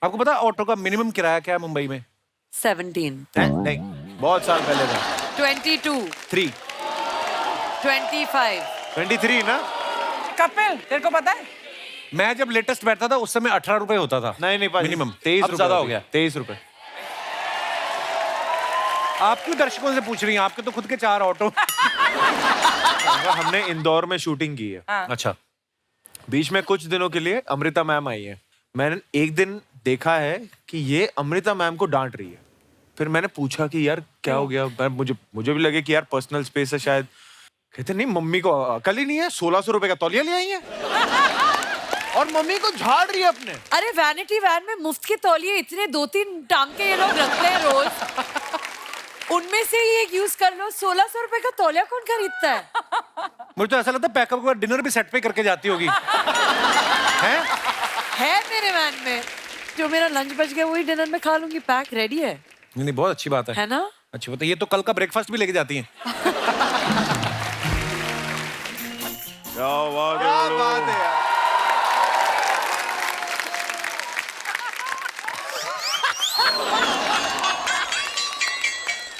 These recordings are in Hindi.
आपको पता ऑटो का मिनिमम किराया क्या है मुंबई में? 17, नहीं, बहुत साल पहले था। 22, 3, 25. 23 ना? कपिल तेरे को पता है? मैं जब लेटेस्ट बैठता था उस समय 18 रुपए होता था। नहीं मिनिमम 23 अब ज्यादा हो गया। 23 रुपए। आप क्यों दर्शकों से पूछ रही हैं? आपके तो खुद के 4 ऑटो। हमने इंदौर में शूटिंग की है। हाँ। अच्छा, बीच में कुछ दिनों के लिए अमृता मैम आई है। मैंने एक दिन देखा है कि ये अमृता मैम को डांट रही है। फिर मैंने पूछा कि यार क्या हो गया? मुझे भी लगे कि यार पर्सनल स्पेस है शायद। कहते नहीं, मम्मी को अकल ही नहीं है, 1600 रुपए का तौलिया ले आई है और मम्मी को झाड़ रही है अपने। अरे वैनिटी वैन में मुफ्त के तौलिए इतने 2-3 टांके ये लोग रखते हैं रोज, उनमें से ही एक यूज कर लो। 1600 रुपए का तौलिया कौन खरीदता है? मुझे तो ऐसा लगता है पैकअप के बाद डिनर भी सेट पे करके जाती होगी। हैं? है मेरे वैन में, जो मेरा लंच बच गया वही डिनर में खा लूंगी। पैक रेडी है नहीं, बहुत अच्छी बात है ना? अच्छी बात है। ये तो कल का ब्रेकफास्ट भी लेके जाती हैं। क्या बात है यार।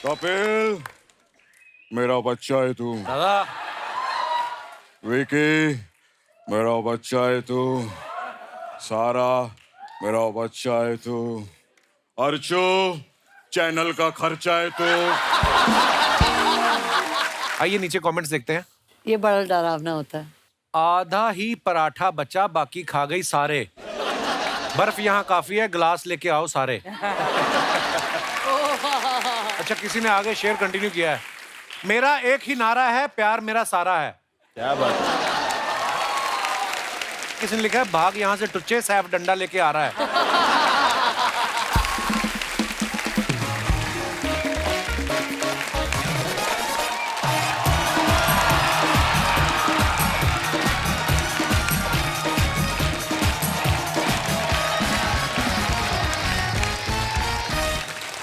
कपिल, मेरा बच्चा है तू। दादा, विकी, मेरा बच्चा है तू। सारा, मेरा बच्चा है तू। अर्चो, चैनल का खर्चा है तू। आइए नीचे कमेंट्स देखते हैं। ये बड़ा डरावना होता है। आधा ही पराठा बचा, बाकी खा गई सारे। बर्फ यहाँ काफी है, गिलास लेके आओ सारे। अच्छा, किसी ने आगे शेयर कंटिन्यू किया है। मेरा एक ही नारा है, प्यार मेरा सारा है। क्या बात है। किसी ने लिखा है, भाग यहाँ से टुच्चे, सैफ डंडा लेके आ रहा है।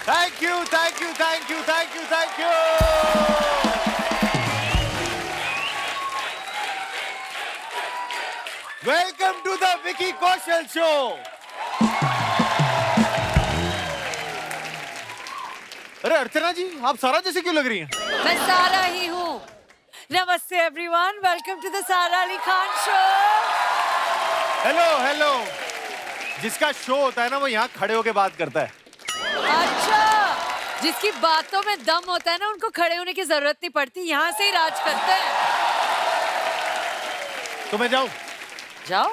Thank you, thank you, thank you, thank you, thank you. Welcome to the Vicky Kaushal show. अरे अर्चना जी, आप सारा जैसे क्यों लग रही हैं? मैं सारा ही हूँ। नमस्ते एवरीवन, वेलकम टू द सारा Ali Khan show. Hello hello. जिसका शो होता है ना, वो यहाँ खड़े होके बात करता है। अच्छा, जिसकी बातों में दम होता है ना, उनको खड़े होने की जरूरत नहीं पड़ती, यहाँ से ही राज करते हैं। तो मैं जाऊं? जाओ।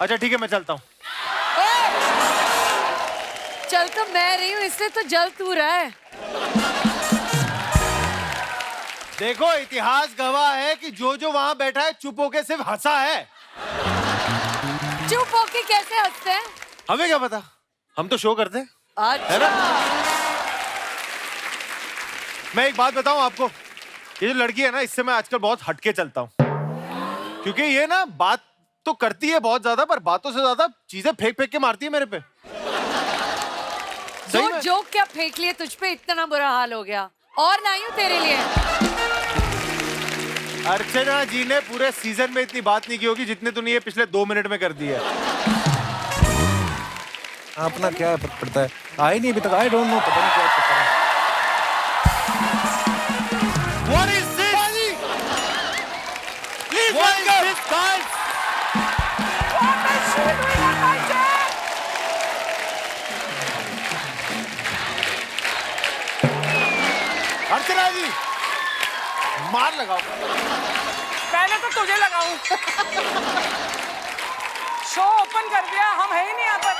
अच्छा ठीक है, मैं चलता हूँ। चल तो मैं रही हूँ, इसलिए तो जल तू रहा है। देखो, इतिहास गवाह है कि जो जो वहां बैठा है चुप होके सिर्फ हंसा है। चुप होके कैसे हंसते हैं? हमें क्या पता, हम तो शो करते हैं। है ना? अच्छा, मैं एक बात बताऊं आपको, ये जो लड़की है ना, इससे मैं आजकल बहुत हटके चलता हूँ। क्योंकि ये ना बात तो करती है बहुत ज्यादा, पर बातों से ज्यादा चीजें फेंक फेंक के मारती है मेरे पे। सही जो में? जोक क्या फेंक लिए तुझ पे, इतना बुरा हाल हो गया। और लाई हूँ तेरे लिए। अर्चना जी ने पूरे सीजन में इतनी बात नहीं की होगी जितने तूने ये पिछले 2 मिनट में कर दी है। अपना क्या फर्क पड़ता है? आई नहीं अभी तक, आई डोंट नो, पता नहीं क्या चक्कर है। What is this? Please what is this, guys? अर्चना जी, मार लगाओ। पहले तो तुझे लगाऊं। शो ओपन कर दिया, हम है ही नहीं यहाँ पर।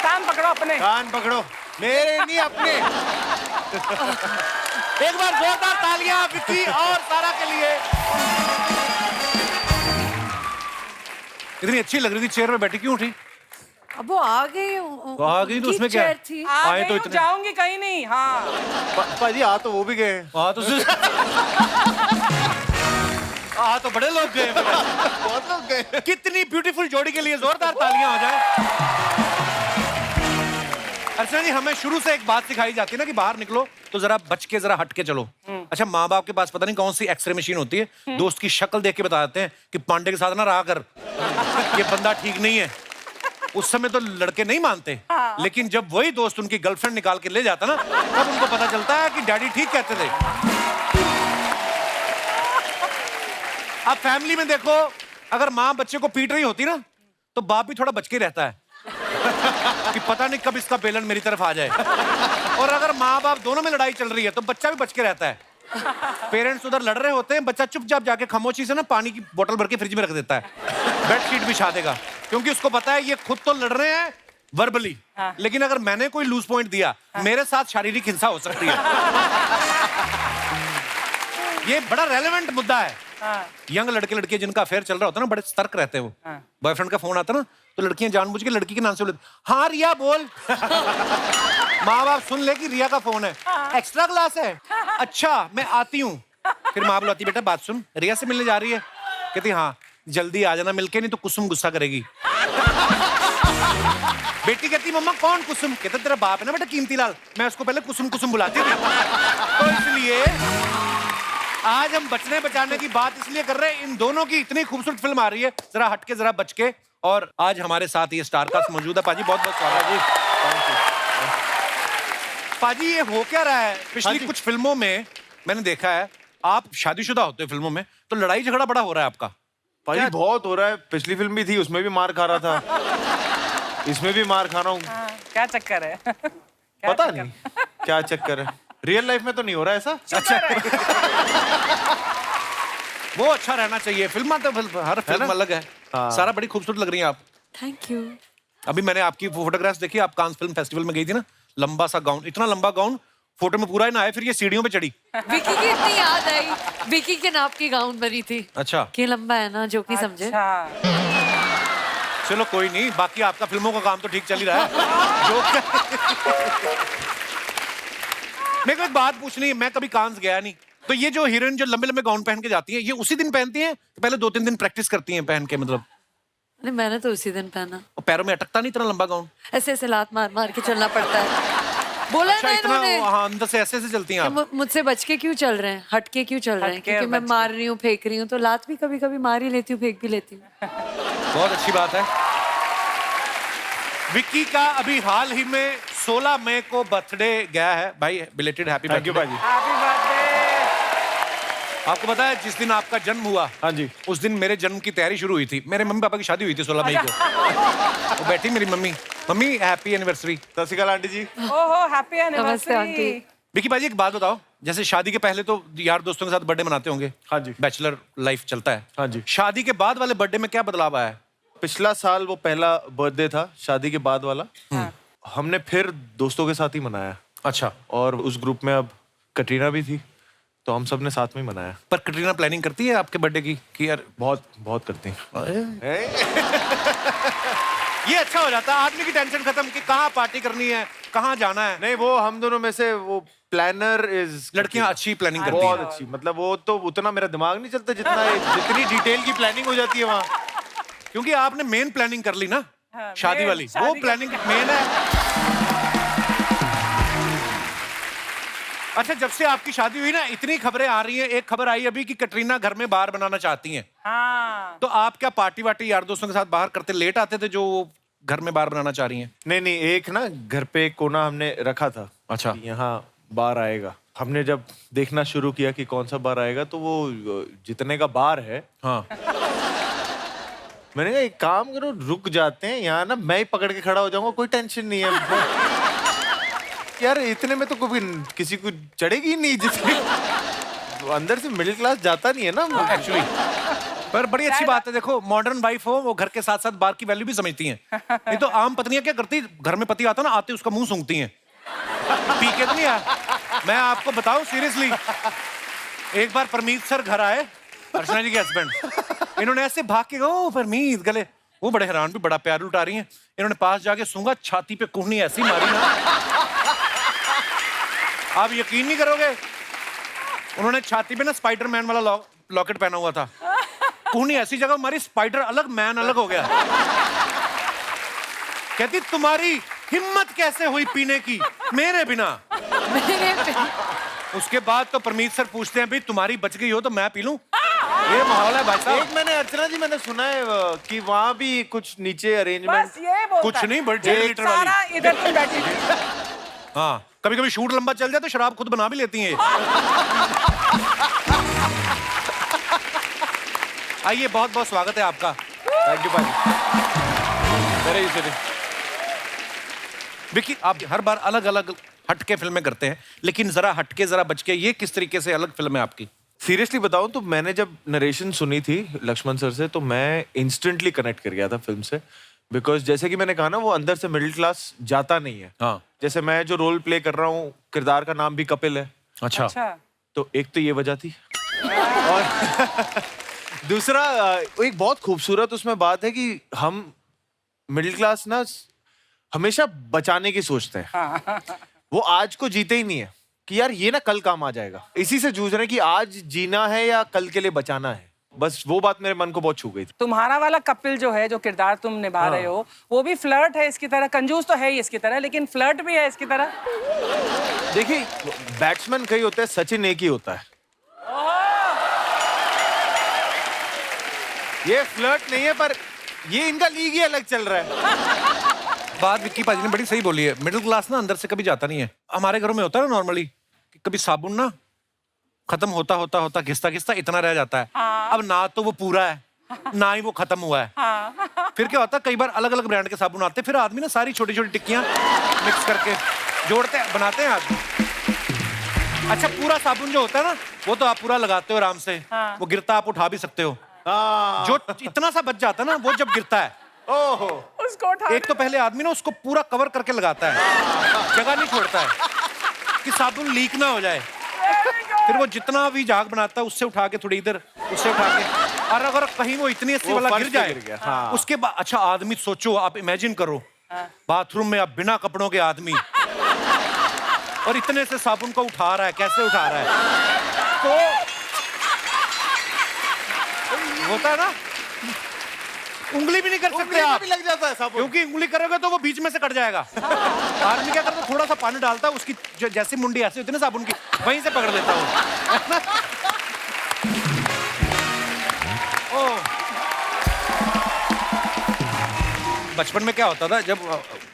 कान पकड़ो अपने। कान पकड़ो, मेरे नहीं अपने। एक बार जोरदार तालियां विकी और सारा के लिए। इतनी अच्छी लग रही थी, चेयर में बैठी क्यों उठी? अब वो आ गई। तो आ गई तो उनकी उसमें क्या है? चेयर थी। आ आए गई तो हूँ, इतने- जाऊंगी कहीं नहीं। हाँ, पाजी आ तो वो भी गए। हाँ तो बड़े लोग गए। बहुत लोग गए। कितनी ब्यूटीफुल जोड़ी के लिए जोरदार तालियां हो जाए। अर्चना जी, हमें शुरू से एक बात सिखाई जाती है ना कि बाहर निकलो तो जरा बच के, जरा हट के चलो। अच्छा, माँ बाप के पास पता नहीं कौन सी एक्सरे मशीन होती है, दोस्त की शक्ल देख के बता देते हैं कि पांडे के साथ ना रहा कर, ये बंदा ठीक नहीं है। उस समय तो लड़के नहीं मानते, लेकिन जब वही दोस्त उनकी गर्लफ्रेंड निकाल के ले जाता ना, तब उनको पता चलता है कि डैडी ठीक कहते थे। अब फैमिली में देखो, अगर माँ बच्चे को पीट रही होती ना, तो बाप भी थोड़ा बच के रहता है कि पता नहीं कब इसका बेलन मेरी तरफ आ जाए। और अगर माँ बाप दोनों में लड़ाई चल रही है तो बच्चा भी बच के रहता है। पेरेंट्स उधर लड़ रहे होते हैं, बच्चा चुपचाप जाके खामोशी से ना पानी की बोतल भर के फ्रिज में रख देता है, बेडशीट बिछा देगा, क्योंकि उसको पता है ये खुद तो लड़ रहे हैं वर्बली, लेकिन अगर मैंने कोई लूज पॉइंट दिया, मेरे साथ शारीरिक हिंसा हो सकती है। ये बड़ा रेलेवेंट मुद्दा है। यंग लड़के लड़कियां जिनका अफेयर चल रहा होता है ना, बड़े सतर्क रहते हैं वो। बॉयफ्रेंड का फोन आता ना, तो लड़कियां जानबूझ के लड़की के नाम से बोलती, हाँ रिया बोल। माँ बाप सुन ले कि रिया का फोन है, एक्स्ट्रा क्लास है, अच्छा मैं आती हूँ। फिर माँ बुलाती, बेटा बात सुन, रिया से मिलने जा रही है। कहती हाँ जल्दी आ जाना मिलके, नहीं तो कुसुम गुस्सा करेगी। बेटी कहती मम्मा कौन कुसुम? कहता तेरा बाप है ना बेटा कीमती लाल, मैं उसको पहले कुसुम कुसुम बुलाती थी। तो इसलिए आज हम बचने बचाने की बात इसलिए कर रहे हैं, इन दोनों की इतनी खूबसूरत फिल्म आ रही है, जरा हटके जरा बच के। और आज हमारे साथ ये स्टार कास्ट मौजूद है। पाजी बहुत बहुत स्वागत है जी। पाजी ये हो क्या रहा है? पिछली कुछ फिल्मों में मैंने देखा है, आप शादीशुदा होते हो फिल्मों में, तो लड़ाई झगड़ा बड़ा हो रहा है आपका। पाजी बहुत हो रहा है। पिछली फिल्म भी थी, उसमें भी मार खा रहा था, इसमें भी मार खा रहा हूँ। क्या चक्कर है? पता नहीं क्या चक्कर है। रियल लाइफ में तो नहीं हो रहा ऐसा। अच्छा वो अच्छा रहना चाहिए। फिल्म तो हर फिल्म अलग है। सारा बड़ी खूबसूरत लग रही है आप। Thank you. अभी मैंने आपकी फोटोग्राफ्स देखी, आप कांस फिल्म फेस्टिवल में गई थी ना, लंबा सा गाउन, इतना लंबा गाउन फोटो में पूरा ही ना आया, फिर ये सीढ़ियों पे चढ़ी। विकी की इतनी याद आई, विकी के नाप की गाउन बनी थी। अच्छा कि लंबा है ना, जो कि समझे। अच्छा। चलो कोई नहीं, बाकी आपका फिल्मों का काम तो ठीक चल ही रहा है। जो मेरे को एक बात पूछनी है, मैं कभी कांस गया नहीं, तो ये जो हीरोइन जो लंबे लंबे गाउन पहन के जाती है, ये उसी दिन पहनती है, पहले 2-3 दिन प्रैक्टिस करती हैं पहन के? मतलब नहीं, मैंने तो उसी दिन पहना। और पैरों में अटकता नहीं इतना लंबा गाउन? ऐसे ऐसे लात मार मार के चलना पड़ता है। बोला अच्छा, ना इतना इन्होंने, हाँ, अंदर से ऐसे चलती हैं आप। मुझसे बच के क्यों चल रहे हैं, हट के क्यों चल रहे हैं? हटके क्योंकि और मैं बच मार रही हूँ, फेंक रही हूँ, तो लात भी कभी कभी मार ही लेती हूँ, फेंक भी लेती हूँ। बहुत अच्छी बात है। विक्की का अभी हाल ही में 16 मई को बर्थडे गया है भाई, बिलेटेड हैप्पी बर्थडे। भाजी। Happy birthday. आपको पता है जिस दिन आपका जन्म हुआ, हाँ जी, उस दिन मेरे जन्म की तैयारी शुरू हुई थी। मेरे मम्मी पापा की शादी हुई थी 16 मई को। वो बैठी मेरी मम्मी, मम्मी हैप्पी एनिवर्सरी। सत श्री अकाल आंटी जी। ओहो हैप्पी नमस्ते एनिवर्सरी। आंटी। विक्की भाजी एक बात बताओ, जैसे शादी के पहले तो यार दोस्तों के साथ बर्थडे मनाते होंगे, हाँ जी, बैचलर लाइफ चलता है। हाँ जी। शादी के बाद वाले बर्थडे में क्या बदलाव आया है? पिछला साल वो पहला बर्थडे था शादी के बाद वाला, हमने फिर दोस्तों के साथ ही मनाया। अच्छा। और उस ग्रुप में अब कटरीना भी थी, तो हम सब ने साथ में ही मनाया। पर कटरीना प्लानिंग करती है आपके बर्थडे की कि यार? बहुत बहुत करती हैं। ये अच्छा हो जाता है, आदमी की टेंशन खत्म कि कहाँ पार्टी करनी है, कहाँ जाना है। नहीं, वो हम दोनों में से वो प्लानर इज लड़कियां अच्छी प्लानिंग करती बहुत हैं। अच्छी, मतलब वो तो उतना मेरा दिमाग नहीं चलता जितनी डिटेल की प्लानिंग हो जाती है वहाँ। क्योंकि आपने मेन प्लानिंग कर ली ना, हाँ, शादी वाली, वो शादी का- प्लानिंग मेन है। अच्छा, जब से आपकी शादी हुई ना, इतनी खबरें आ रही हैं। एक खबर आई अभी कि कटरीना घर में बार बनाना चाहती हैं। हाँ। तो आप क्या पार्टी वार्टी यार दोस्तों के साथ बाहर करते लेट आते थे जो वो घर में बार बनाना चाह रही हैं? नहीं नहीं, एक ना घर पे एक कोना हमने रखा था। अच्छा। यहाँ बार आएगा। हमने जब देखना शुरू किया कि कौन सा बार आएगा, तो वो जितने का बार है, हाँ। मैंने कहा एक काम करो, रुक जाते हैं यहाँ ना, मैं ही पकड़ के खड़ा हो जाऊंगा, कोई टेंशन नहीं है। यार इतने में तो कोई किसी को चढ़ेगी ही नहीं, जितने अंदर से मिडिल क्लास जाता नहीं है ना एक्चुअली। पर बड़ी अच्छी बात है, देखो मॉडर्न वाइफ हो, वो घर के साथ साथ बार की वैल्यू भी समझती हैं। नहीं तो आम पत्नियां क्या करती, घर में पति आता ना, आते उसका मुंह सूंघती हैं, पी के तो नहीं आया। मैं आपको बताऊं सीरियसली, एक बार परमीत सर घर आए, अर्चना जी के हस्बैंड, इन्होंने ऐसे भाग के ओ परमीत गले, वो बड़े हैरान भी, बड़ा प्यार लुटा रही हैं। इन्होंने पास जाके सूंघा, छाती पे कुहनी ऐसी मारी ना, आप यकीन नहीं करोगे, उन्होंने छाती पे ना स्पाइडरमैन वाला लॉकेट पहना हुआ था, कुहनी ऐसी जगह मारी, स्पाइडर अलग मैन अलग हो गया। कहती तुम्हारी हिम्मत कैसे हुई पीने की मेरे बिना? उसके बाद तो परमीत सर पूछते हैं भाई तुम्हारी बच गई हो तो मैं पी लूं। ये माहौल है भाई साहब। एक मैंने अर्चना जी मैंने सुना है कि वहाँ भी कुछ नीचे अरेंजमेंट। बस ये बोलता कुछ है। नहीं, बट 1.5 लीटर वाली। सारा इधर तुम बैठी थी। हाँ, कभी कभी शूट लंबा चल जाए तो शराब खुद बना भी लेती हैं ये। आइए, बहुत बहुत स्वागत है आपका। थैंक यू भाई। मेरे इसे विकी, आप हर बार अलग अलग हटके फिल्में करते हैं, लेकिन जरा हटके जरा बचके, ये किस तरीके से अलग फिल्म है आपकी? सीरियसली बताऊं तो मैंने जब नरेशन सुनी थी लक्ष्मण सर से तो मैं इंस्टेंटली कनेक्ट कर गया था फिल्म से। बिकॉज जैसे कि मैंने कहा ना, वो अंदर से मिडिल क्लास जाता नहीं है। हाँ। जैसे मैं जो रोल प्ले कर रहा हूँ, किरदार का नाम भी कपिल है। अच्छा। अच्छा। तो एक तो ये वजह थी और दूसरा एक बहुत खूबसूरत उसमें बात है कि हम मिडिल क्लास ना हमेशा बचाने की सोचते हैं। वो आज को जीते ही नहीं है कि यार ये ना कल काम आ जाएगा। इसी से जूझ रहे हैं कि आज जीना है या कल के लिए बचाना है। बस वो बात मेरे मन को बहुत छू गई थी। तुम्हारा वाला कपिल जो है, जो किरदार तुम निभा रहे हो, वो भी फ्लर्ट है इसकी तरह, कंजूस तो है ही इसकी तरह, लेकिन फ्लर्ट भी है इसकी तरह। देखिए, बैट्समैन कई होते हैं, सचिन एक ही होता है। ये फ्लर्ट नहीं है, पर ये इनका लीग ही अलग चल रहा है। बात विक्की पाजी ने बड़ी सही बोली है। मिडिल क्लास ना अंदर से कभी जाता नहीं है। हमारे घरों में होता है ना नॉर्मली कि कभी साबुन ना खत्म होता होता होता घिसता घिसता इतना रह जाता है। अब ना तो वो पूरा है, ना ही वो खत्म हुआ है। फिर क्या होता है, कई बार अलग अलग ब्रांड के साबुन आते हैं, फिर आदमी ना सारी छोटी छोटी टिक्कियां मिक्स करके जोड़ते हैं, बनाते हैं आदमी। अच्छा, पूरा साबुन जो होता है ना, वो तो आप पूरा लगाते हो आराम से, वो गिरता आप उठा भी सकते हो। जो इतना सा बच जाता है ना, वो जब गिरता है, ओहो, उसको उठा एक तो पहले आदमी ना उसको पूरा कवर करके लगाता है, जगह नहीं छोड़ता है कि साबुन लीक ना हो जाए। फिर वो जितना भी झाग बनाता है, उससे उठा के थोड़ी इधर, उससे उठा के, और अगर कहीं वो इतनी अस्सी वाला गिर जाए, हाँ। उसके बाद अच्छा आदमी सोचो, आप इमेजिन करो बाथरूम में आप बिना कपड़ों के आदमी और इतने से साबुन को उठा रहा है, कैसे उठा रहा है? तो होता है ना, उंगली भी नहीं कर सकते आप, भी लग जाता है साबुन। क्योंकि उंगली करोगे तो वो बीच में से कट जाएगा। आदमी क्या करता है, थोड़ा सा पानी डालता है, उसकी जैसी मुंडी ऐसी होती है ना साबुन की, वहीं से पकड़ लेता है वो। बचपन में क्या होता था, जब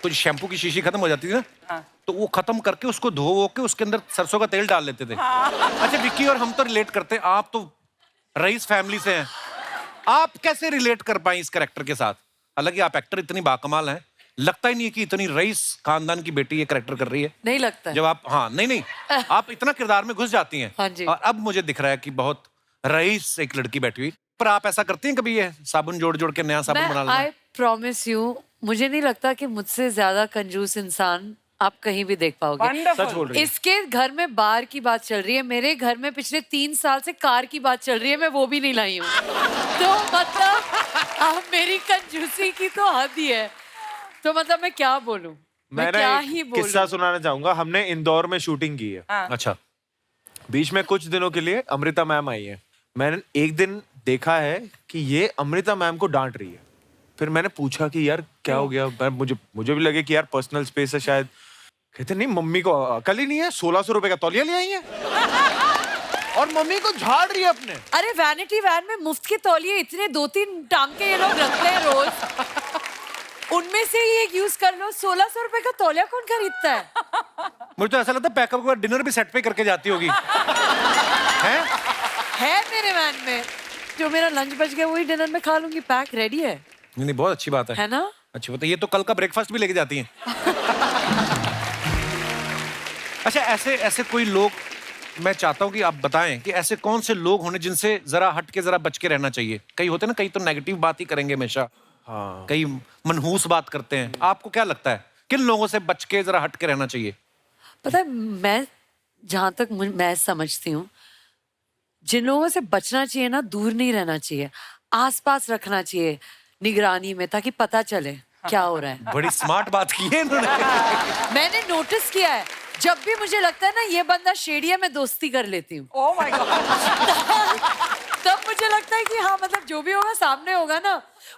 कुछ शैम्पू की शीशी खत्म हो जाती थी ना, तो वो खत्म करके उसको धो के उसके अंदर सरसों का तेल डाल लेते थे। अच्छा विक्की और हम तो रिलेट करते हैं, आप तो रईस फैमिली से हैं, आप कैसे रिलेट कर पाए इस कैरेक्टर के साथ? हालांकि आप एक्टर इतनी बाकमाल हैं, लगता ही नहीं है कि इतनी रईस खानदान की बेटी ये कैरेक्टर कर रही है। नहीं लगता है। जब आप, हाँ नहीं आप इतना किरदार में घुस जाती हैं। हाँ जी। और अब मुझे दिख रहा है कि बहुत रईस एक लड़की बैठी हुई। पर आप ऐसा करती हैं कभी, ये साबुन जोड़ जोड़ के नया साबुन बना लेना? आई प्रॉमिस यू, मुझे नहीं लगता कि मुझसे ज्यादा कंजूस इंसान आप कहीं भी देख पाओगे। सच बोल रही है। इसके घर में बार की बात चल रही है, मेरे घर में पिछले 3 साल से कार की बात चल रही है, मैं वो भी नहीं लाई हूँ। तो मतलब आप मेरी कंजूसी की तो हद ही है। तो मतलब मैं क्या बोलूं, मैं क्या ही मैंने किस्सा बोलूं। सुनाना चाहूंगा। हमने इंदौर में शूटिंग की है। अच्छा। बीच में कुछ दिनों के लिए अमृता मैम आई है। मैंने एक दिन देखा है कि ये अमृता मैम को डांट रही है। फिर मैंने पूछा कि यार क्या हो गया? मुझे भी लगे कि यार पर्सनल स्पेस है शायद। कहते नहीं, मम्मी को अकल ही नहीं है, 1600 रुपए का तौलिया ले आई है और मम्मी को झाड़ रही है अपने। अरे वैनिटी वैन में मुफ्त के तौलिए इतने 2-3 टांके ये लोग रखते हैं रोज, उनमें से ही एक यूज कर लो। 1600 रुपए का तौलिया कौन खरीदता है? मुझे तो ऐसा लगता है पैकअप के बाद डिनर भी सेट पे करके जाती होगी। है मेरे वैन में, जो मेरा लंच बच गया वही डिनर में खा लूंगी, पैक रेडी है। नहीं बहुत अच्छी बात है ना? अच्छी बात है। ये तो कल का ब्रेकफास्ट भी लेके जाती हैं। अच्छा, ऐसे कोई लोग, मैं चाहता हूं कि आप बताएं कि ऐसे कौन से लोग होने जिनसे जरा हट के जरा बच के रहना चाहिए। कई होते हैं ना, कई तो नेगेटिव बात ही करेंगे हमेशा, हाँ। कई मनहूस बात करते हैं। आपको क्या लगता है किन लोगों से बच के जरा हट के रहना चाहिए? पता है, मैं जहां तक मैं समझती हूँ, जिन लोगों से बचना चाहिए ना, दूर नहीं रहना चाहिए, आसपास रखना चाहिए निगरानी में, ताकि पता चले क्या हो रहा है। बड़ी स्मार्ट बात की है इन्होंने। मैंने नोटिस किया है, जब भी मुझे लगता है ना ये बंदा शेडी है, मैं दोस्ती कर लेती हूँ। Oh my God. तब मुझे लगता है कि हाँ, मतलब जो भी होगा सामने होगा ना,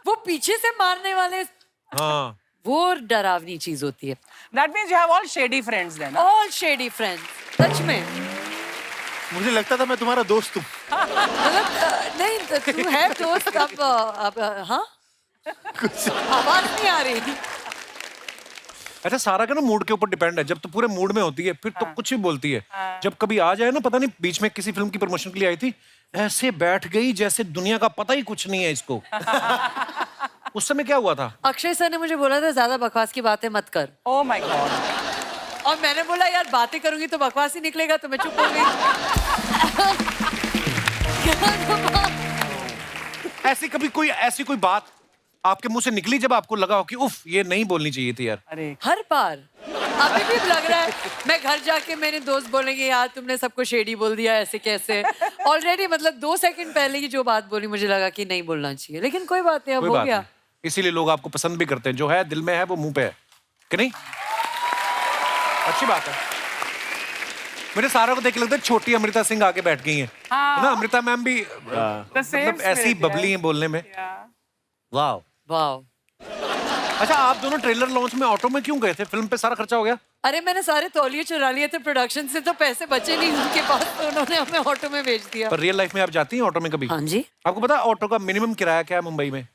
वो पीछे से मारने वाले, हाँ, वो डरावनी चीज होती है। That means you have all shady friends then. All shady friends, सच में। मुझे लगता था मैं तुम्हारा दोस्त हूँ। मतलब नहीं तू है दोस्त अब हाँ आवाज नहीं आ रही। अच्छा सारा का ना मूड के ऊपर डिपेंड है। जब तो पूरे मूड में होती है फिर तो कुछ भी बोलती है। जब कभी आ जाए ना, पता नहीं बीच में किसी फिल्म की प्रमोशन के लिए आई थी, ऐसे बैठ गई जैसे दुनिया का पता ही कुछ नहीं है इसको। उस समय क्या हुआ था? अक्षय सर ने मुझे बोला था ज्यादा बकवास की बातें मत कर, ओह माय गॉड। और मैंने बोला यार बातें करूंगी तो बकवास ही निकलेगा, तो मैं चुप हो गई। ऐसी कोई बात आपके मुंह से निकली जब आपको लगा हो कि उफ ये नहीं बोलनी चाहिए थी यार? अरे हर बार अभी भी लग रहा है मैं घर जाके मेरे दोस्त बोलेंगे यार तुमने सबको शेडी बोल दिया ऐसे कैसे। ऑलरेडी मतलब 2 सेकंड पहले की जो बात बोली मुझे लगा कि नहीं बोलना चाहिए, लेकिन कोई बात नहीं, अब कोई हो बात गया। नहीं। इसीलिए लोग आपको पसंद भी करते हैं। जो है दिल में है वो मुंह पे है कि नहीं? अच्छी बात है। मेरे सारों को देख के लगता है छोटी अमृता सिंह आके बैठ गई हैं। है ना? अमृता मैम भी मतलब ऐसी बबली हैं बोलने में। वाह वाह। अच्छा आप दोनों ट्रेलर लॉन्च में ऑटो में क्यों गए थे? फिल्म पे सारा खर्चा हो गया? अरे मैंने सारे तौलिए चुरा लिए थे प्रोडक्शन से, तो पैसे बचे नहीं उनके पास, तो उन्होंने हमें ऑटो में भेज दिया। पर रियल लाइफ में आप जाती हैं ऑटो में कभी? हाँ जी। आपको पता है ऑटो का मिनिमम किराया क्या है मुंबई में?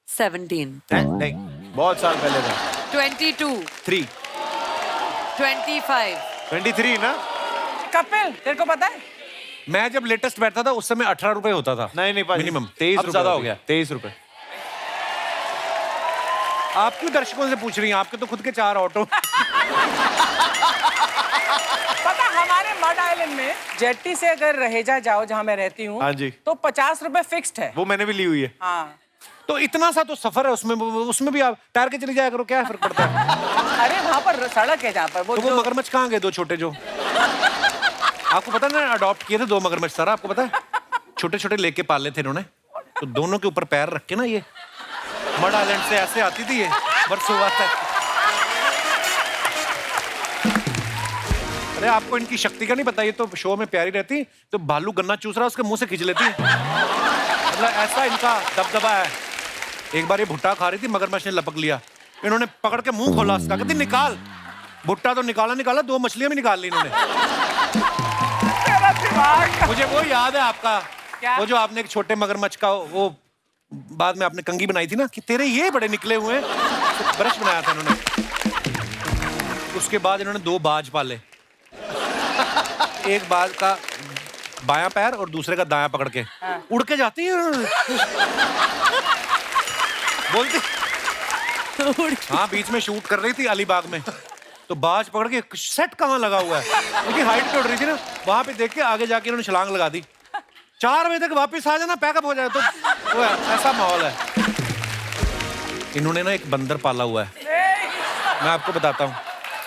17 नहीं, बहुत साल पहले था। 22 3 25 23 ना? कपिल तेरे को पता है? मैं जब लेटेस्ट बैठता था उस समय 18 रुपए होता था। नहीं मिनिमम 23 अब ज्यादा हो गया। 23 रुपए। आप क्यों दर्शकों से पूछ रही हैं? आपके तो खुद के 4 ऑटो। पता हमारे मड आइलैंड में जेट्टी से अगर रहेजा जाओ जहाँ मैं रहती हूँ, हाँ जी। तो 50 रुपए फिक्स्ड है। वो मैंने भी ली हुई है। हाँ तो इतना सा तो सफर है उसमें भी आप तैर के चली जाया करो, क्या फर्क पड़ता है? अरे वहाँ पर सड़क है जहाँ पर वो तो वो मगरमच्छ कहाँ गए 2 छोटे जो? आपको पता है ना अडॉप्ट किए थे 2 मगरमच्छ सारा, आपको पता है? छोटे छोटे लेके पाले थे इन्होंने, तो दोनों के ऊपर पैर रख के ना ये मड आइलैंड से ऐसे आती थी ये बरसों बाद तक। अरे आपको इनकी शक्ति का नहीं पता, ये तो शो में प्यारी रहती, तो भालू गन्ना चूस रहा उसके मुंह से खींच लेती। मतलब ऐसा इनका दबदबा है। एक बार ये भुट्टा खा रही थी, मगरमच्छ ने लपक लिया, इन्होंने पकड़ के मुंह खोला उसका, कहती निकाल। भुट्टा तो निकाला 2 मछलियां भी निकाल ली इन्होंने। मुझे वो याद है आपका, वो जो आपने एक छोटे मगरमच्छ का वो बाद में आपने कंघी बनाई थी ना, कि तेरे ये बड़े निकले हुए हैं, तो ब्रश बनाया था इन्होंने। उसके बाद इन्होंने 2 बाज पाले, एक बाज का बायां पैर और दूसरे का दायां पकड़ के उड़ के जाती है बोलती। हाँ बीच में शूट कर रही थी अलीबाग में, तो बाज पकड़ के सेट कहाँ लगा हुआ है, लेकिन हाइट पे उड़ रही थी ना, वहां पे देख के आगे जाके इन्होंने छलांग लगा दी। 4 बजे तक वापस आ जाना, पैकअप हो जाए, तो वो ऐसा माहौल है। इन्होंने ना एक बंदर पाला हुआ है, मैं आपको बताता हूँ।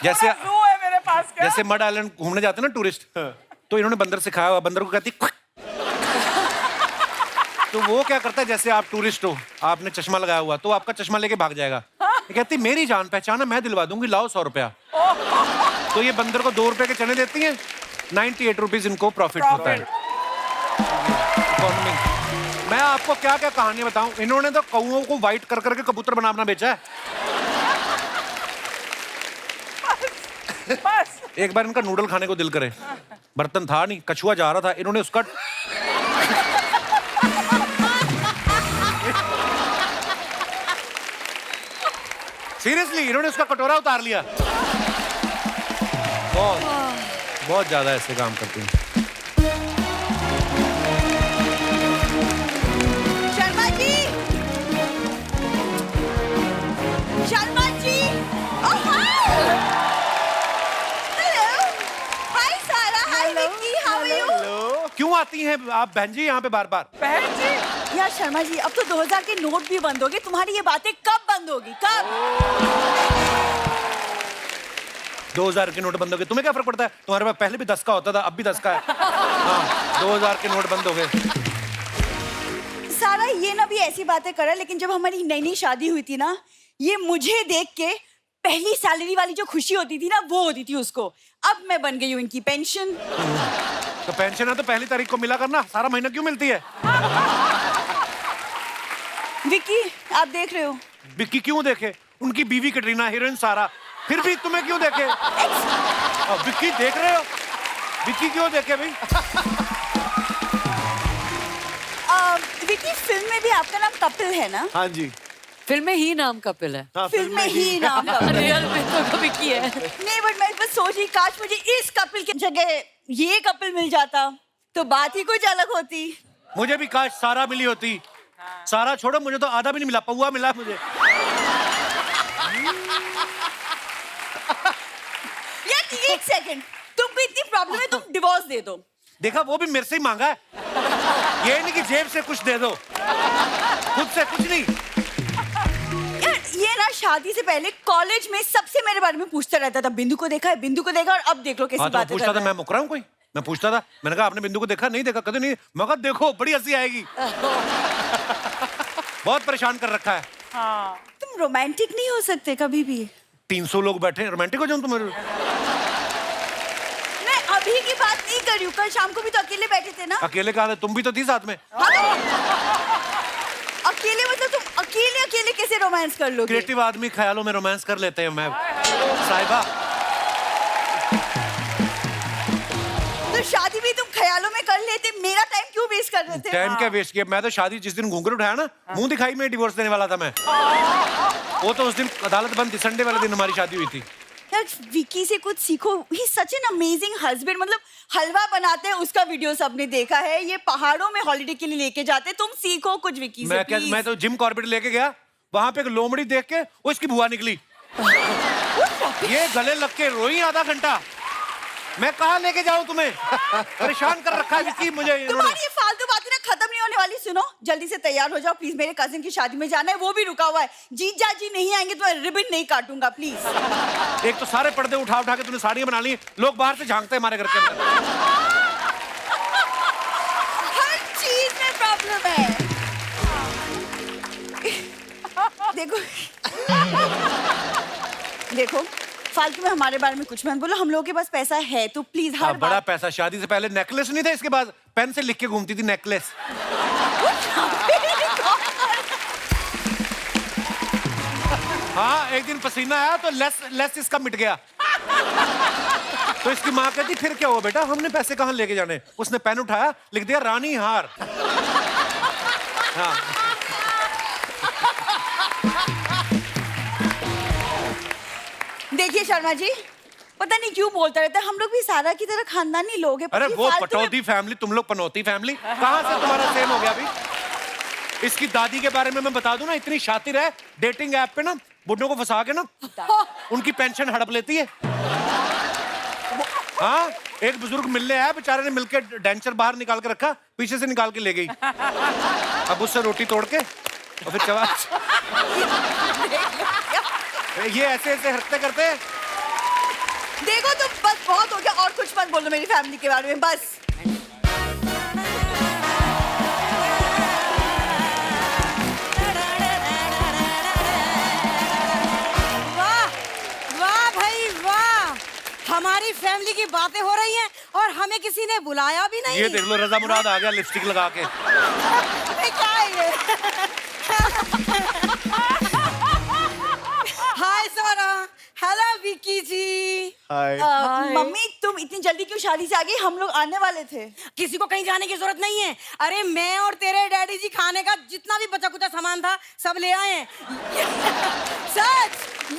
जैसे मेरे पास क्या? जैसे मड आइलैंड घूमने जाते हैं ना टूरिस्ट, तो इन्होंने बंदर सिखाया हुआ, बंदर को कहती तो वो क्या करता है, जैसे आप टूरिस्ट हो, आपने चश्मा लगाया हुआ, तो आपका चश्मा लेके भाग जाएगा। ये कहती मेरी जान पहचान है, मैं दिलवा दूंगी, लाओ 100 रुपया। तो ये बंदर को 2 रुपए के चने देती है, 98 रुपीज इनको प्रॉफिट होता है। इकोनॉमी। मैं आपको क्या क्या कहानी बताऊं, इन्होंने तो कौओं को व्हाइट कर करके कबूतर बना बेचा है। बस। एक बार इनका नूडल खाने को दिल करे, बर्तन था नहीं, कछुआ जा रहा था, इन्होंने उसका सीरियसली इन्होंने उसका कटोरा उतार लिया। बहुत ज्यादा ऐसे काम करती हैं। शर्मा जी, शर्मा जी, ओह हाय, हेलो, हाय सारा, हाय विक्की, हाउ आर यू? क्यों आती हैं आप बहन जी यहाँ पे बार बार? बहन जी यार शर्मा जी, अब तो 2000 के नोट भी बंद हो गए, तुम्हारी ये बातें कब बंद होगी, कब? 2000 के नोट बंद हो गए, तुम्हें क्या फर्क पड़ता है? तुम्हारे पास पहले भी 10 का होता था, अब भी 10 का है। हाँ 2000 के नोट बंद हो गए। सारा ये ना भी ऐसी बातें कर रहा है, लेकिन जब हमारी नई नई शादी हुई थी ना, ये मुझे देख के पहली सैलरी वाली जो खुशी होती थी ना, वो होती थी उसको। अब मैं बन गई हूँ इनकी पेंशन। तो पेंशन है तो पहली तारीख को मिला करना, सारा महीना क्यों मिलती है? विक्की आप देख रहे हो? विक्की क्यों देखे? उनकी बीवी कैटरीना, हीरोइन सारा, फिर भी तुम्हें क्यों देखे? विक्की देख रहे हो? विक्की क्यों देखे भाई? आपकी फिल्म में भी आपका नाम कपिल है ना? हाँ जी। फिल्म में ही नाम कपिल है। हाँ, फिल्म में ही नाम कपिल है। रियल में तो कभी किया है। नहीं बट मैं बस सोच रही काश मुझे इस कपिल की जगह ये कपिल मिल जाता तो बात ही कुछ अलग होती। मुझे भी काश सारा मिली होती। सारा छोड़ो, मुझे तो आधा भी नहीं मिला, पौआ मिला मुझे। यार एक सेकंड, तुमको इतनी प्रॉब्लम है, तुम डिवोर्स दे दो। देखा, वो भी मेरे से ही मांगा है। ये नहीं कि जेब से कुछ दे दो, खुद से कुछ नहीं। यार ये ना शादी से पहले कॉलेज में सबसे मेरे बारे में पूछता रहता था, बिंदु को देखा है, बिंदु को देखा, और अब देख लो कैसी हाँ, तो बातें पूछता कर था, रहा मैं है। मुकरा हूँ कोई? मैं पूछता था, मैंने कहा आपने बिंदु को देखा? नहीं देखा। कभी नहीं। मैं कहा देखो, बड़ी हंसी आएगी। बहुत परेशान कर रखा है। हाँ। तुम रोमांटिक नहीं हो सकते कभी भी? 300 लोग बैठे, रोमांटिक हो जाऊं तुम्हारे? मैं अभी की बात नहीं कर रही हूँ, कल शाम को भी तो अकेले बैठे थे ना। अकेले कहा, तुम भी तो थी साथ में। हाँ, अकेले मतलब तुम अकेले अकेले कैसे रोमांस कर लोगे? क्रिएटिव आदमी ख्यालों में रोमांस कर लेते हैं। मैं साहिबा, तो शादी भी तुम ख्यालों में कर लेते, मेरा टाइम क्यों वेस्ट कर रहे थे? टाइम क्या वेस्ट किया? मैं तो शादी जिस दिन घूंघट उठाया ना, मुंह दिखाई में डिवोर्स देने वाला था मैं। वो तो उस दिन अदालत बंद थी, संडे वाले दिन हमारी शादी हुई थी। यार विकी से कुछ सीखो, ही सच एन अमेजिंग हस्बैंड। मतलब हलवा बनाते हैं, उसका वीडियो सबने देखा है, ये पहाड़ों में हॉलिडे के लिए लेके जाते हैं, तुम सीखो कुछ विकी से प्लीज। मैं तो जिम कॉर्बेट लेके गया, वहां पे एक लोमड़ी देख के वो इसकी बुआ निकली। ये गले लग के रोई आधा घंटा। मैं कहाँ लेके जाऊं तुम्हें? परेशान कर रखा है विकी मुझे इन्होंने। तुम्हारी ये फालतू बातें ना खत्म नहीं होने वाली। सुनो, जल्दी से तैयार हो जाओ प्लीज, मेरे कजिन की शादी में जाना है, वो भी रुका हुआ है। जीजा जी नहीं आएंगे तो मैं रिबन नहीं काटूंगा प्लीज। एक तो सारे पर्दे उठा उठा के तूने साड़ियां बना ली, लोग बाहर से झांकते हैं हमारे घर के अंदर। हर चीज में प्रॉब्लम है। देखो देखो, फालतू में हमारे बारे में कुछ मत बोलो। हम लोगों के पास पैसा है तो प्लीज हर बड़ा बात। पैसा। शादी से पहले नेकलेस नहीं था, इसके बाद पेन से लिख के घूमती थी नेकलेस। हाँ, एक दिन पसीना आया तो लेस इसका मिट गया। तो इसकी माँ कहती फिर क्या हुआ बेटा, हमने पैसे कहाँ लेके जाने? उसने पेन उठाया, लिख दिया रानी हार। हाँ। देखिए शर्मा जी, पता नहीं क्यों बोलता रहता है, हम लोग भी सारा की तरह खानदानी लोग हैं। अरे ये वो फालतू में- पटौदी फैमिली, तुम लोग पनौती फैमिली। कहाँ से तुम्हारा सेम हो गया अभी? इसकी दादी के बारे में मैं बता दूं ना, इतनी शातिर है, डेटिंग ऐप पे ना बुड्ढों को फंसा के ना उनकी पेंशन हड़प लेती है। हाँ, एक बुजुर्ग मिलने आया, बेचारे ने मिलके डेंचर बाहर निकाल के रखा, पीछे से निकाल के ले गई। अब उससे रोटी तोड़ के और फिर चबा। ये ऐसे ऐसे हरकतें करते हैं। देखो तुम, बस बहुत हो गया, और कुछ मत बोलो मेरी फैमिली के बारे में बस। वाह वाह भाई वाह, हमारी फैमिली की बातें हो रही हैं और हमें किसी ने बुलाया भी नहीं। ये देख लो, रजा मुराद आ गया लिपस्टिक लगा के। अबे क्या है ये? हाय सारा, हेलो विकी जी। हाय। मम्मी तुम इतनी जल्दी क्यों शादी से आ गई? हम लोग आने वाले थे। किसी को कहीं जाने की जरूरत नहीं है। अरे मैं और तेरे डैडी जी खाने का जितना भी बचा कुचा सामान था सब ले आए हैं। सच,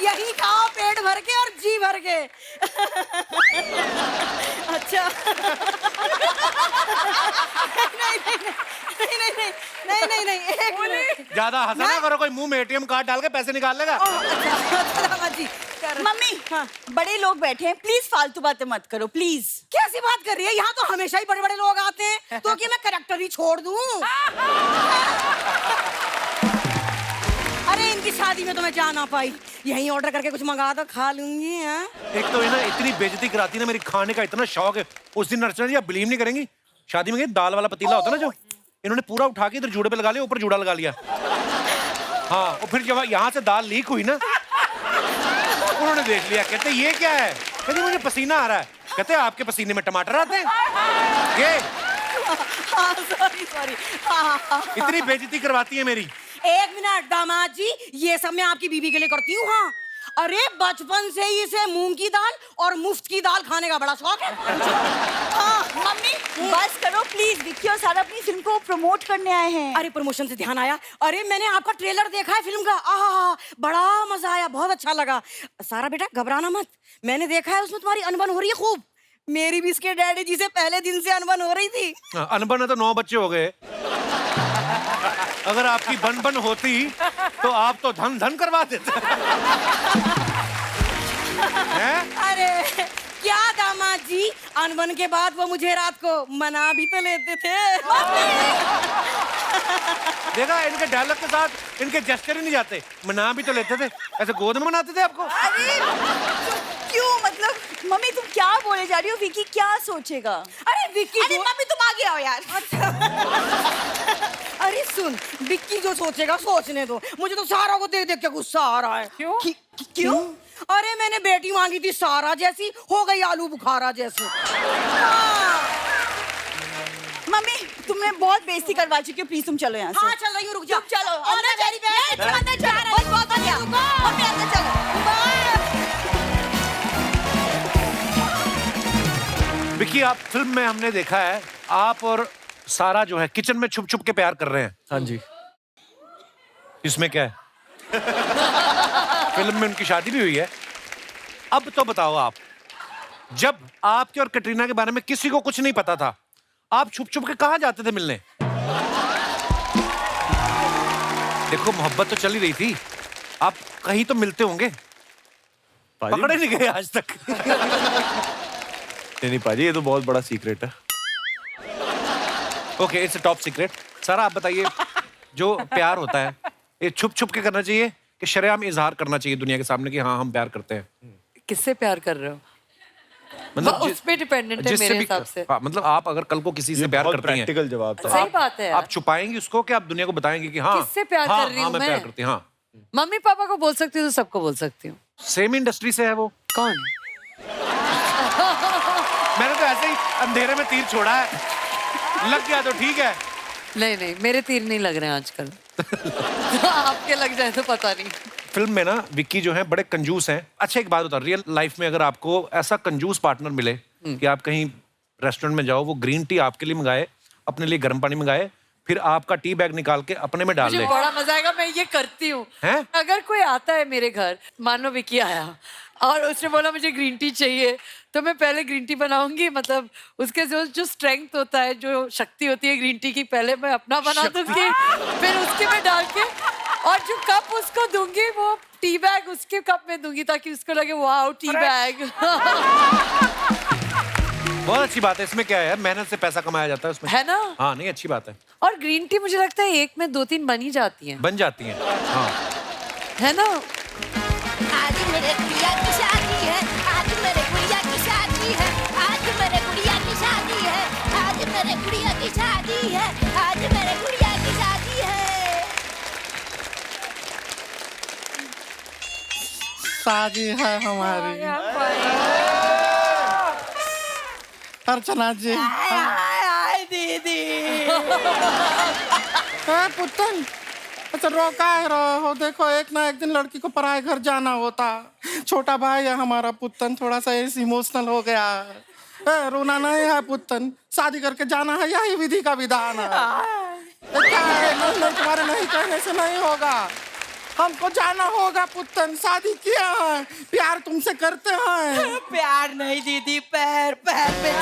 यही खाओ पेट भर के और जी भर के। अच्छा। नहीं, एक मिनट। ज्यादा हंसा ना करो, कोई मुंह में एटीएम कार्ड डाल के पैसे निकाल लेगा। अच्छा, जी। मम्मी हाँ, बड़े लोग बैठे हैं, प्लीज फालतू बातें मत करो प्लीज। कैसी बात कर रही है? यहाँ तो हमेशा ही बड़े बड़े लोग आते हैं, तो क्या मैं करैक्टर ही छोड़ दूं? अरे इनकी शादी में तो मैं जा ना पाई, यहीं ऑर्डर करके कुछ मंगा दो, खा लूंगी। हाँ? एक तो ना इतनी बेइज्जती कराती ना, मेरी खाने का इतना शौक है। उस दिन अर्चना जी आप बिलीव नहीं करेंगी, शादी में गए, दाल वाला पतीला होता ना जो, इन्होंने पूरा उठा के इधर जूड़े पे लगा लिया, ऊपर जूड़ा लगा लिया। हाँ, और फिर जब यहाँ से दाल लीक हुई ना, उन्होंने देख लिया, कहते ये क्या है? कहते मुझे पसीना आ रहा है। कहते आपके पसीने में टमाटर आते हैं? ये हाँ, सॉरी। हाँ। इतनी बेइज्जती करवाती है मेरी। एक मिनट दामाद जी, ये सब मैं आपकी बीवी के लिए करती हूँ। हाँ, अरे बचपन से ही इसे मूंग की दाल और मुफ्त की दाल खाने का बड़ा शौक है। हाँ। मम्मी बस करो प्लीज। विक्की और सारा अपनी फिल्म को प्रमोट करने आए हैं। अरे प्रमोशन से ध्यान आया, अरे मैंने आपका ट्रेलर देखा है फिल्म का, आहा बड़ा मजा आया, बहुत अच्छा लगा। सारा बेटा घबराना मत, मैंने देखा है उसमें तुम्हारी अनबन हो रही है खूब। मेरी भी इसके डैडी जी से पहले दिन से अनबन हो रही थी। अनबन है तो 9 बच्चे हो गए। अगर आपकी बन बन होती तो आप तो धन धन करवा देते। हैं? अरे क्या दामाद जी, अनबन के बाद वो मुझे रात को मना भी तो लेते थे। देखा इनके डायलॉग के साथ इनके जेस्चर ही नहीं जाते। मना भी तो लेते थे, ऐसे गोद में मनाते थे आपको। अरे क्यों, मतलब मम्मी तुम क्या बोले जा रही हो? विक्की क्या सोचेगा? अरे विक्की, अरे मम्मी तुम आगे आओ यार। अरे सुन, विक्की जो सोचेगा सोचने दो, मुझे तो सारा को देख देख के गुस्सा आ रहा है। क्यों? क्यों? अरे मैंने बेटी मांगी थी सारा जैसी, हो गई आलू बुखारा जैसी। मम्मी तुमने बहुत बेइज्जती करवा चुकी हो, प्लीज तुम चलो यहाँ से। हाँ चल रही हूँ, रुक जा। तुम चलो अंदर जा रही है। अंदर चलो, बहुत हो गया। मम्मी अंदर चलो। विक्की, आप फिल्म में हमने देखा है आप और सारा जो है किचन में छुप छुप के प्यार कर रहे हैं। हाँ जी। इसमें क्या है? फिल्म में उनकी शादी भी हुई है। अब तो बताओ आप, जब आपके और कटरीना के बारे में किसी को कुछ नहीं पता था, आप छुप छुप के कहां जाते थे मिलने? देखो मोहब्बत तो चल ही रही थी, आप कहीं तो मिलते होंगे। पाजी, पकड़े नहीं गए आज तक। नहीं पाजी, ये तो बहुत बड़ा सीक्रेट है। Okay, it's a top secret. सारा आप बताइए, जो प्यार होता है ये छुप छुप के करना चाहिए कि शरेआम इजहार करना चाहिए दुनिया के सामने कि हाँ हम प्यार करते हैं? किससे प्यार कर रहे हो? उस पे डिपेंडेंट है जिससे मेरे भी, हिसाब से। हाँ, मतलब आप अगर कल को किसी से ये प्यार बहुत करती हैं प्रैक्टिकल जवाब था। सही बात है यार। आप छुपाएंगी उसको कि आप दुनिया को बताएंगी कि हाँ किससे प्यार हाँ, कर रही हाँ, हूँ मैं मैं? प्यार करती हूँ। हाँ, मम्मी पापा को बोल सकती हूँ तो सबको बोल सकती हूँ। सेम इंडस्ट्री से है वो। कौन? मैंने तो ऐसे ही अंधेरे में तीर छोड़ा है, लग गया तो ठीक है। नहीं नहीं, मेरे तीर नहीं लग रहे हैं आजकल। आपके लग जाए तो पता नहीं। फिल्म में ना विक्की जो है बड़े कंजूस हैं। अच्छा एक बात बता, रियल लाइफ में अगर आपको ऐसा कंजूस पार्टनर मिले कि आप कहीं रेस्टोरेंट में जाओ, वो ग्रीन टी आपके लिए मंगाए, अपने लिए गर्म पानी मंगाए, फिर आपका टी बैग निकाल के अपने में डाल मुझे दे, बड़ा मजा आएगा, मैं ये करती हूँ। हैं? अगर कोई आता है मेरे घर, मान लो विक्की आया और उसने बोला मुझे ग्रीन टी चाहिए, तो मैं पहले ग्रीन टी बनाऊंगी। मतलब उसके जो स्ट्रेंथ होता है, जो शक्ति होती है ग्रीन टी की, पहले मैं अपना बना दूंगी, फिर उसके में डाल के, और जो कप उसको दूंगी वो टी बैग उसके कप में दूंगी ताकि उसको लगे वाओ टी बैग। बहुत अच्छी बात है। इसमें क्या है यार, मेहनत से पैसा कमाया जाता है उसमें, है ना? हाँ नहीं अच्छी बात है। और ग्रीन टी मुझे लगता है एक में 2-3 बन ही जाती हैं, बन जाती है। हाँ है ना? आज मेरे गुड़िया की शादी है, आज मेरे गुड़िया की शादी है, आज मेरे गुड़िया की शादी है, आज मेरे गुड़िया की शादी है, आज मेरे गुड़िया की शादी है। शादी है हमारी। अर्चना जी। आय दीदी। पुतन, अच्छा रोका है रहो, देखो एक ना एक दिन लड़की को पराए घर जाना होता। छोटा भाई है हमारा पुतन, थोड़ा सा इमोशनल हो गया है। रोना नहीं है पुतन, शादी करके जाना है, यही विधि का विधान है। क्या है, नहीं तुम्हारे नहीं कहने से नहीं होगा, हमको जाना होगा पुतन। शादी किया है, प्यार तुमसे करते हैं। प्यार नहीं दीदी, पैर पैर पे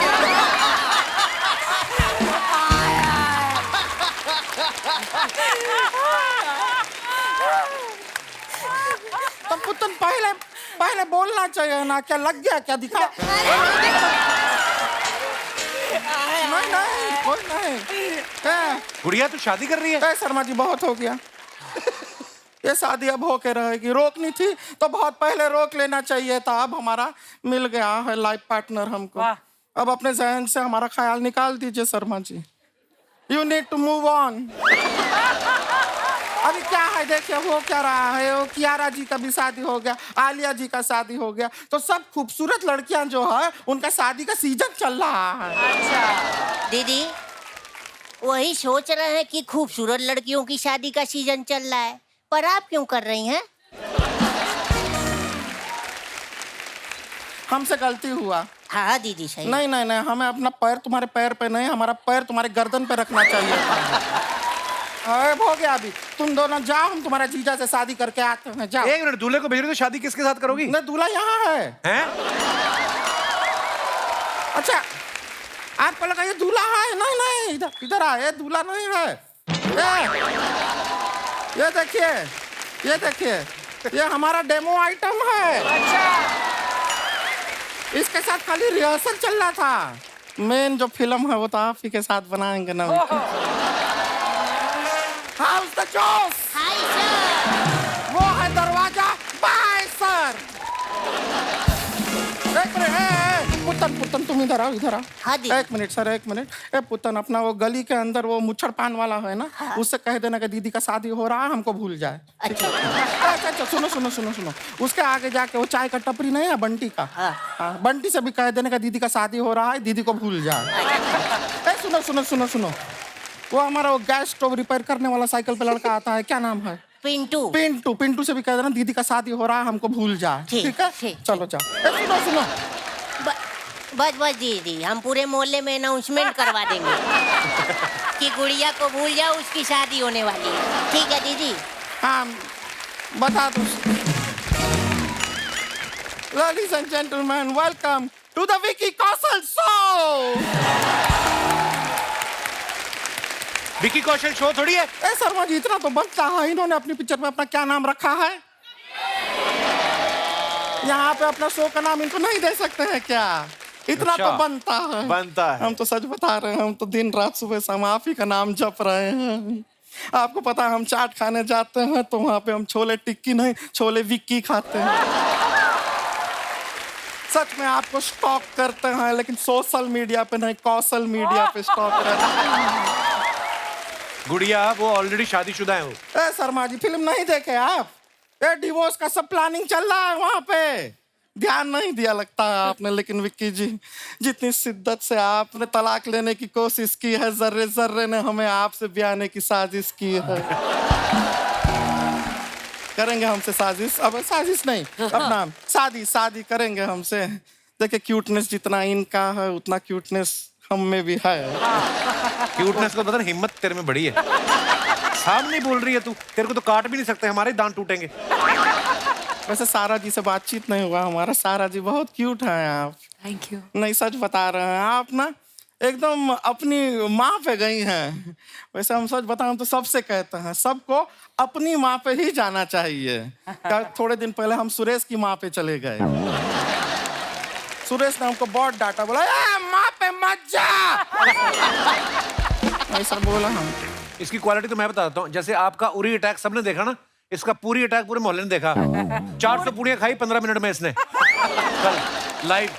तो पुतन पहले पहले बोलना चाहिए ना, क्या लग गया, क्या दिखा? नहीं नहीं कोई नहीं। गुड़िया तू शादी कर रही है? शर्मा जी बहुत हो गया, ये शादी अब होके रहेगी। रोकनी थी तो बहुत पहले रोक लेना चाहिए था। अब हमारा मिल गया है लाइफ पार्टनर हमको। अब अपने जहन से हमारा ख्याल निकाल दीजिए Sharma ji. You need to move on. अभी क्या है, देखिए हो क्या रहा है, वो कियारा जी का भी शादी हो गया, आलिया जी का शादी हो गया, तो सब खूबसूरत लड़कियां जो है उनका शादी का सीजन चल रहा है। अच्छा दीदी, वही सोच रहे हैं कि खूबसूरत लड़कियों की शादी का सीजन चल रहा है, पर आप क्यों कर रही हैं? हमसे गलती हुआ, हाँ हाँ दीदी सही। नहीं नहीं नहीं, हमें अपना पैर तुम्हारे पैर पे नहीं, हमारा पैर तुम्हारे गर्दन पे रखना चाहिए था। अब हो गया, अभी तुम दोनों जाओ, हम तुम्हारे जीजा से शादी करके आते हैं, जाओ। एक मिनट, दूल्हे को भेज रही हो तो शादी किसके साथ करोगी? नहीं, दूल्हा यहाँ है। हैं? अच्छा, आपको लगा ये दूल्हा है? नहीं नहीं, इधर इधर आ, ये दूल्हा नहीं है। ये देखिए, ये देखिए, ये हमारा डेमो आइटम है। अच्छा इसके साथ खाली रिहर्सल चल रहा था, मेन जो फिल्म है वो तो आप ही के साथ बनाएंगे ना। हाउस द जोश, हाय सर। वो है दरवाजा। Bye sir. एक मिनट, पुतन पुतन तुम इधर आओ, इधर आओ। हाँ दीदी। एक मिनट सर, एक मिनट। ए पुतन, अपना वो गली के अंदर वो मुच्छड़ पान वाला है ना, उससे कह देना कि दीदी का शादी हो रहा है, हमको भूल जाए। अच्छा अच्छा, सुनो सुनो सुनो सुनो, उसके आगे जाके वो चाय का टपरी नहीं है बंटी का, हाँ, बंटी से भी कह देने का दीदी का शादी हो रहा है, दीदी को भूल जाए। ए सुनो सुनो सुनो सुनो, वो हमारा वो गैस स्टोव रिपेयर करने वाला साइकिल पे लड़का आता है, क्या नाम है? पिंटू। पिंटू, पिंटू से भी कह देना दीदी का शादी हो रहा है, हमको भूल जाए। ठीक है, चलो जाओ। ए सुनो सुनो, बस बस दीदी, हम पूरे मोहल्ले में अनाउंसमेंट करवा देंगे कि गुड़िया को भूल जाओ, उसकी शादी होने वाली है। ठीक है दीदी। हाँ बता दो। Ladies and gentlemen, welcome to the Vicky Kaushal Show. Vicky Kaushal show थोड़ी है। ए शर्मा जी, इतना तो बनता है, इन्होंने अपनी पिक्चर में अपना क्या नाम रखा है? यहाँ पे अपना शो का नाम इनको नहीं दे सकते हैं क्या? इतना अच्छा, तो बनता है। बनता है। हम तो सच बता रहे हैं, हम तो दिन रात सुबह शाम आप ही का नाम जप रहे हैं। आपको पता है, हम चाट खाने जाते हैं तो वहाँ पे हम छोले टिक्की नहीं, छोले विक्की खाते हैं। सच में आपको स्टॉक करते हैं, लेकिन सोशल मीडिया पे नहीं, कौशल मीडिया पे स्टॉक करते हैं। गुड़िया वो ऑलरेडी शादीशुदा है वो। ए शर्मा जी, फिल्म नहीं देखे आप? ये डिवोर्स का सब प्लानिंग चल रहा है वहाँ पे, ध्यान नहीं दिया लगता है आपने। लेकिन विक्की जी, जितनी शिद्दत से आपने तलाक लेने की कोशिश की है, जर्रे जर्रे ने हमें आपसे ब्याने की साजिश की है। करेंगे हमसे साजिश? अब साजिश नहीं, अपना शादी, शादी करेंगे हमसे। देखिए, क्यूटनेस जितना इनका है उतना क्यूटनेस हम में भी है। क्यूटनेस को पता नहीं, हिम्मत तेरे में बड़ी है। सामने बोल रही है तू, तेरे को तो काट भी नहीं सकते, हमारे दांत टूटेंगे। वैसे सारा जी से बातचीत नहीं हुआ हमारा, सारा जी बहुत क्यूट हैं आप। Thank you. नहीं, सच बता रहे हैं आप ना, एकदम अपनी माँ पे गई हैं। वैसे हम सच बताऊं तो सबसे कहते हैं, सबको अपनी माँ पे ही जाना चाहिए। थोड़े दिन पहले हम सुरेश की माँ पे चले गए, सुरेश ने हमको बहुत डांटा, बोला माँ पे मत जा। ऐसा बोला हम। इसकी क्वालिटी तो मैं बता देता हूँ, जैसे आपका उरी अटैक सबने देखा ना, इसका पूरी अटैक पूरे मोहल्ले ने देखा। 400 पूड़ियाँ खाई 15 मिनट में इसने, कल लाइव,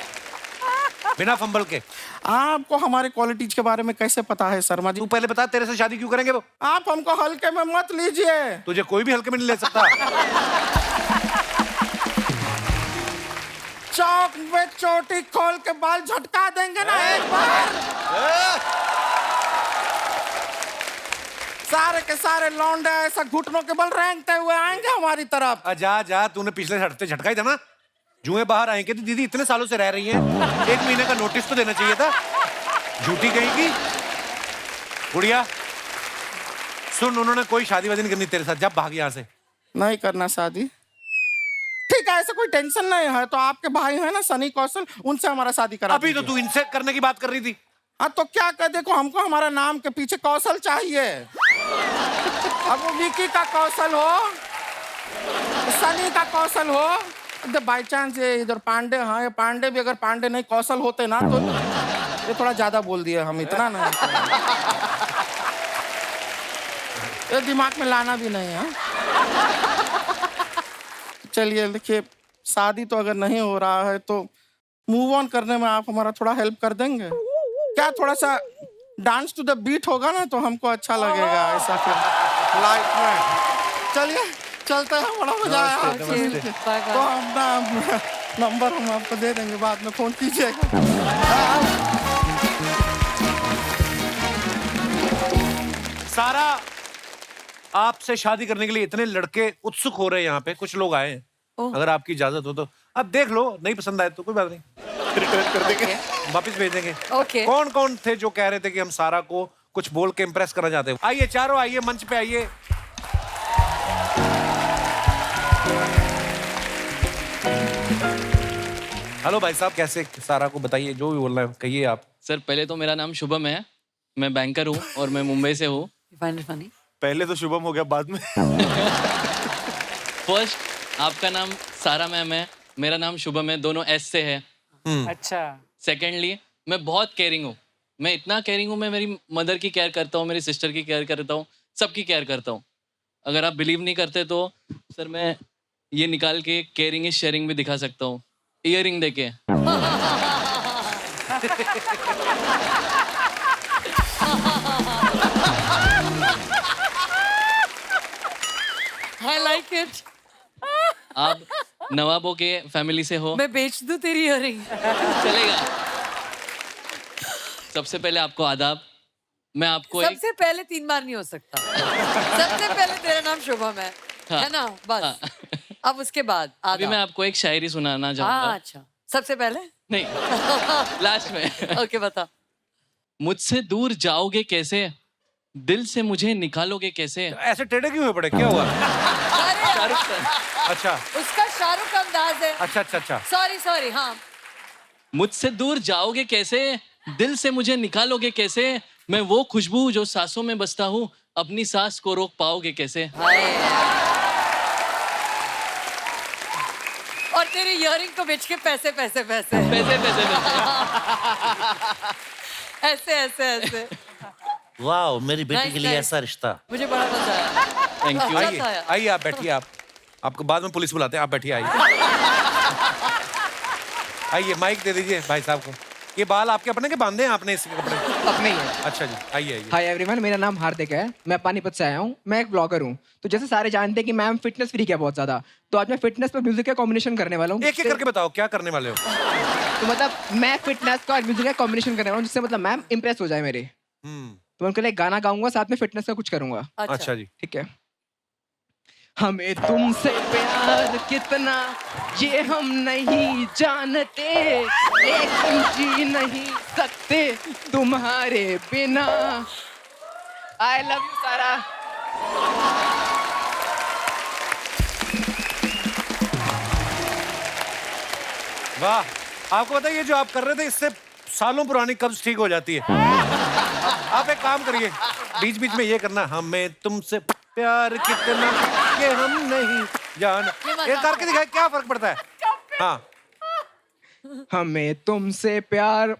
बिना फंबल के। आपको हमारे क्वालिटीज के बारे में कैसे पता है शर्मा जी? तू पहले बता, तेरे से शादी क्यों करेंगे वो? आप हमको हल्के में मत लीजिए। तुझे कोई भी हल्के में नहीं ले सकता। चौक में चोटी खोल के बाल झटका देंगे ना एक बार, सारे के सारे लौंडे ऐसा घुटनों के बल रेंगते हुए आएंगे हमारी तरफ। जा जा, तूने पिछले हफ्ते झटका ही था ना, जुएं बाहर आएंगे। तो दीदी इतने सालों से रह रही हैं, 1 महीने का नोटिस तो देना चाहिए था। झूठी कहेगी। गुड़िया सुन, उन्होंने कोई शादी वादी नहीं करनी तेरे साथ, जब भाग यहाँ से। नहीं करना शादी? ठीक है, ऐसा कोई टेंशन नहीं है तो आपके भाई है ना सनी कौशल, उनसे हमारा शादी करा अभी तो तू इनसे करने की बात कर रही थी। हाँ तो क्या कर, देखो हमको हमारा नाम के पीछे कौशल चाहिए। अब वो विकी का कौशल हो, सनी का कौशल हो, बाई चांस ये इधर पांडे, हाँ ये पांडे भी अगर पांडे नहीं कौशल होते ना तो ये थोड़ा ज्यादा बोल दिया हम, इतना नहीं, ये दिमाग में लाना भी नहीं है। चलिए देखिए, शादी तो अगर नहीं हो रहा है तो मूव ऑन करने में आप हमारा थोड़ा हेल्प कर देंगे क्या? थोड़ा सा डांस टू द बीट होगा ना तो हमको अच्छा लगेगा ऐसा फिर लाइफ में। चलिए चलते हैं, बड़ा मजा आया आपसे मिलके। तो हम ना नंबर हम आपको दे देंगे, बाद में फोन कीजिएगा। सारा आपसे शादी करने के लिए इतने लड़के उत्सुक हो रहे हैं यहाँ पे, कुछ लोग आए हैं, अगर आपकी इजाजत हो तो अब देख लो, नहीं पसंद आए तो कोई बात नहीं। रिटर्न कर देंगे। वापस भेज देंगे। ओके। कौन कौन थे जो कह रहे थे कि हम सारा को कुछ बोल के इम्प्रेस करना चाहते हैं? आइए चारों, आइए मंच पे आइए। हेलो भाई साहब, कैसे? सारा को बताइए, जो भी बोलना है कहिए आप। सर पहले तो मेरा नाम शुभम है, मैं बैंकर हूँ और मैं मुंबई से हूँ। फनी। पहले तो शुभम हो गया, बाद में फर्स्ट आपका नाम सारा मैम है, मेरा नाम शुभम है, दोनों एस से है। अच्छा। सेकेंडली मैं बहुत केयरिंग हूँ, मैं इतना केयरिंग हूँ, मैं मेरी मदर की केयर करता हूँ, मेरी सिस्टर की केयर करता हूँ, सबकी केयर करता हूँ। अगर आप बिलीव नहीं करते तो सर मैं ये निकाल के केयरिंग इज शेयरिंग भी दिखा सकता हूँ, ईयरिंग देके। I like it. आप नवाबों के फैमिली से हो, मैं बेच दूं तेरी इयररिंग? चलेगा। सबसे पहले आपको आदाब। मैं आपको एक सबसे पहले 3 बार नहीं हो सकता। सबसे पहले तेरा नाम शुभम है ना? बस। हाँ। अब उसके बाद अभी मैं आपको एक शायरी सुनाना चाहूंगा। अच्छा, सबसे पहले? नहीं, लास्ट में। ओके, बता। मुझसे दूर जाओगे कैसे, दिल से मुझे निकालोगे कैसे। ऐसे टेढ़े क्यों हुए पड़े, क्या हुआ? अरे शाहरुख खान। अच्छा उसका शाहरुख का अंदाज है। अच्छा अच्छा अच्छा। सॉरी, हाँ। मुझसे दूर जाओगे कैसे, दिल से मुझे निकालोगे कैसे, मैं वो खुशबू जो सांसों में बसता हूँ, अपनी सांस को रोक पाओगे कैसे। और तेरी इयररिंग को बेच के पैसे। पैसे पैसे ऐसे। वाह, मेरी बेटी Nice, के लिए nice. ऐसा रिश्ता। मुझे बड़ा मजा आया। Thank you. अच्छा आइए था यार। आइए, आप बैठिए। आप आपको बाद में पुलिस बुलाते हैं, आप बैठिए। आइए आइए, माइक दे दीजिए भाई साहब को। ये बाल आपके अपने के बांधे हैं आपने इसके कपड़े? अपने ही है। अच्छा जी, आइए आइए। हाय एवरीवन, मेरा नाम हार्दिक है, मैं पानीपत से आया हूँ। मैं एक ब्लॉगर हूँ। तो जैसे सारे जानते हैं कि मैम फिटनेस फ्रीक है बहुत ज्यादा, तो आज मैं फिटनेस पर म्यूजिक का कॉम्बिनेशन करने वाला हूँ। एक एक करके बताओ क्या करने वाले हो। तो मतलब मैं फिटनेस का और म्यूजिक का कॉम्बिनेशन करने वाला हूँ, जिससे मतलब मैम इंप्रेस हो जाए मेरे। तो मैं उनके लिए गाना गाऊंगा, साथ में फिटनेस का कुछ करूंगा। अच्छा जी, ठीक है। हमें तुमसे प्यार कितना ये हम नहीं जानते, लेकिन जी नहीं सकते तुम्हारे बिना। आई लव यू सारा। वाह। आपको पता है ये जो आप कर रहे थे, इससे सालों पुरानी कब्ज ठीक हो जाती है। आप एक काम करिए, बीच बीच में ये करना, हमें तुमसे प्यार कितना ये हम नहीं जान। ये करके दिखाए क्या फर्क पड़ता है। हाँ, हमें तुमसे प्यार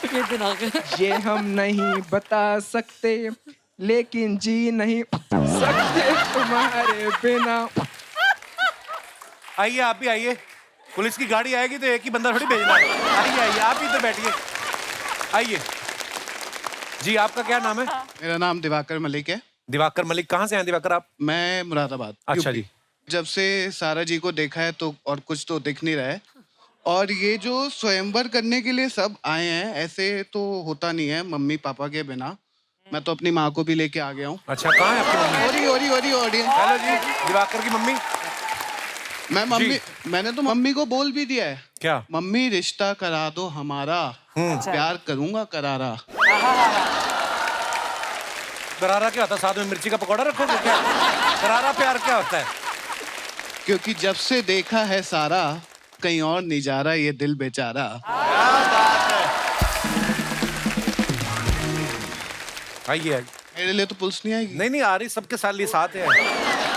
ये दिन आ गया। ये हम नहीं बता सकते, लेकिन जी नहीं सकते तुम्हारे बिना। आइए आप भी आइए। पुलिस की गाड़ी आएगी तो एक ही बंदा थोड़ी भेजना है। आइए आइए, आप ही तो बैठिए। आइए जी, आपका क्या नाम है? मेरा नाम दिवाकर मलिक है। दिवाकर मलिक। कहाँ से हैं दिवाकर आप? मैं मुरादाबाद। अच्छा यूपी। जी। जब से सारा जी को देखा है तो और कुछ तो दिख नहीं रहा है। और ये जो स्वयंवर करने के लिए सब आए हैं, ऐसे तो होता नहीं है मम्मी पापा के बिना। मैं तो अपनी माँ को भी लेके आ गया हूँ। अच्छा, कहाँ है आपकी मम्मी? ओरी ऑडियंस। हेलो जी, दिवाकर की मम्मी। मैंने तो मम्मी को बोल भी दिया है। क्या? मम्मी रिश्ता करा दो हमारा, प्यार करूंगा करारा। करारा क्या होता है? साथ में मिर्ची का पकौड़ा रखोगे क्या? करारा प्यार क्या होता है? क्योंकि जब से देखा है सारा, कहीं और नहीं जा रहा ये दिल बेचारा। आइए आइए। मेरे लिए तो पुलिस नहीं आएगी। नहीं आ रही, सबके साथ लिए साथ है।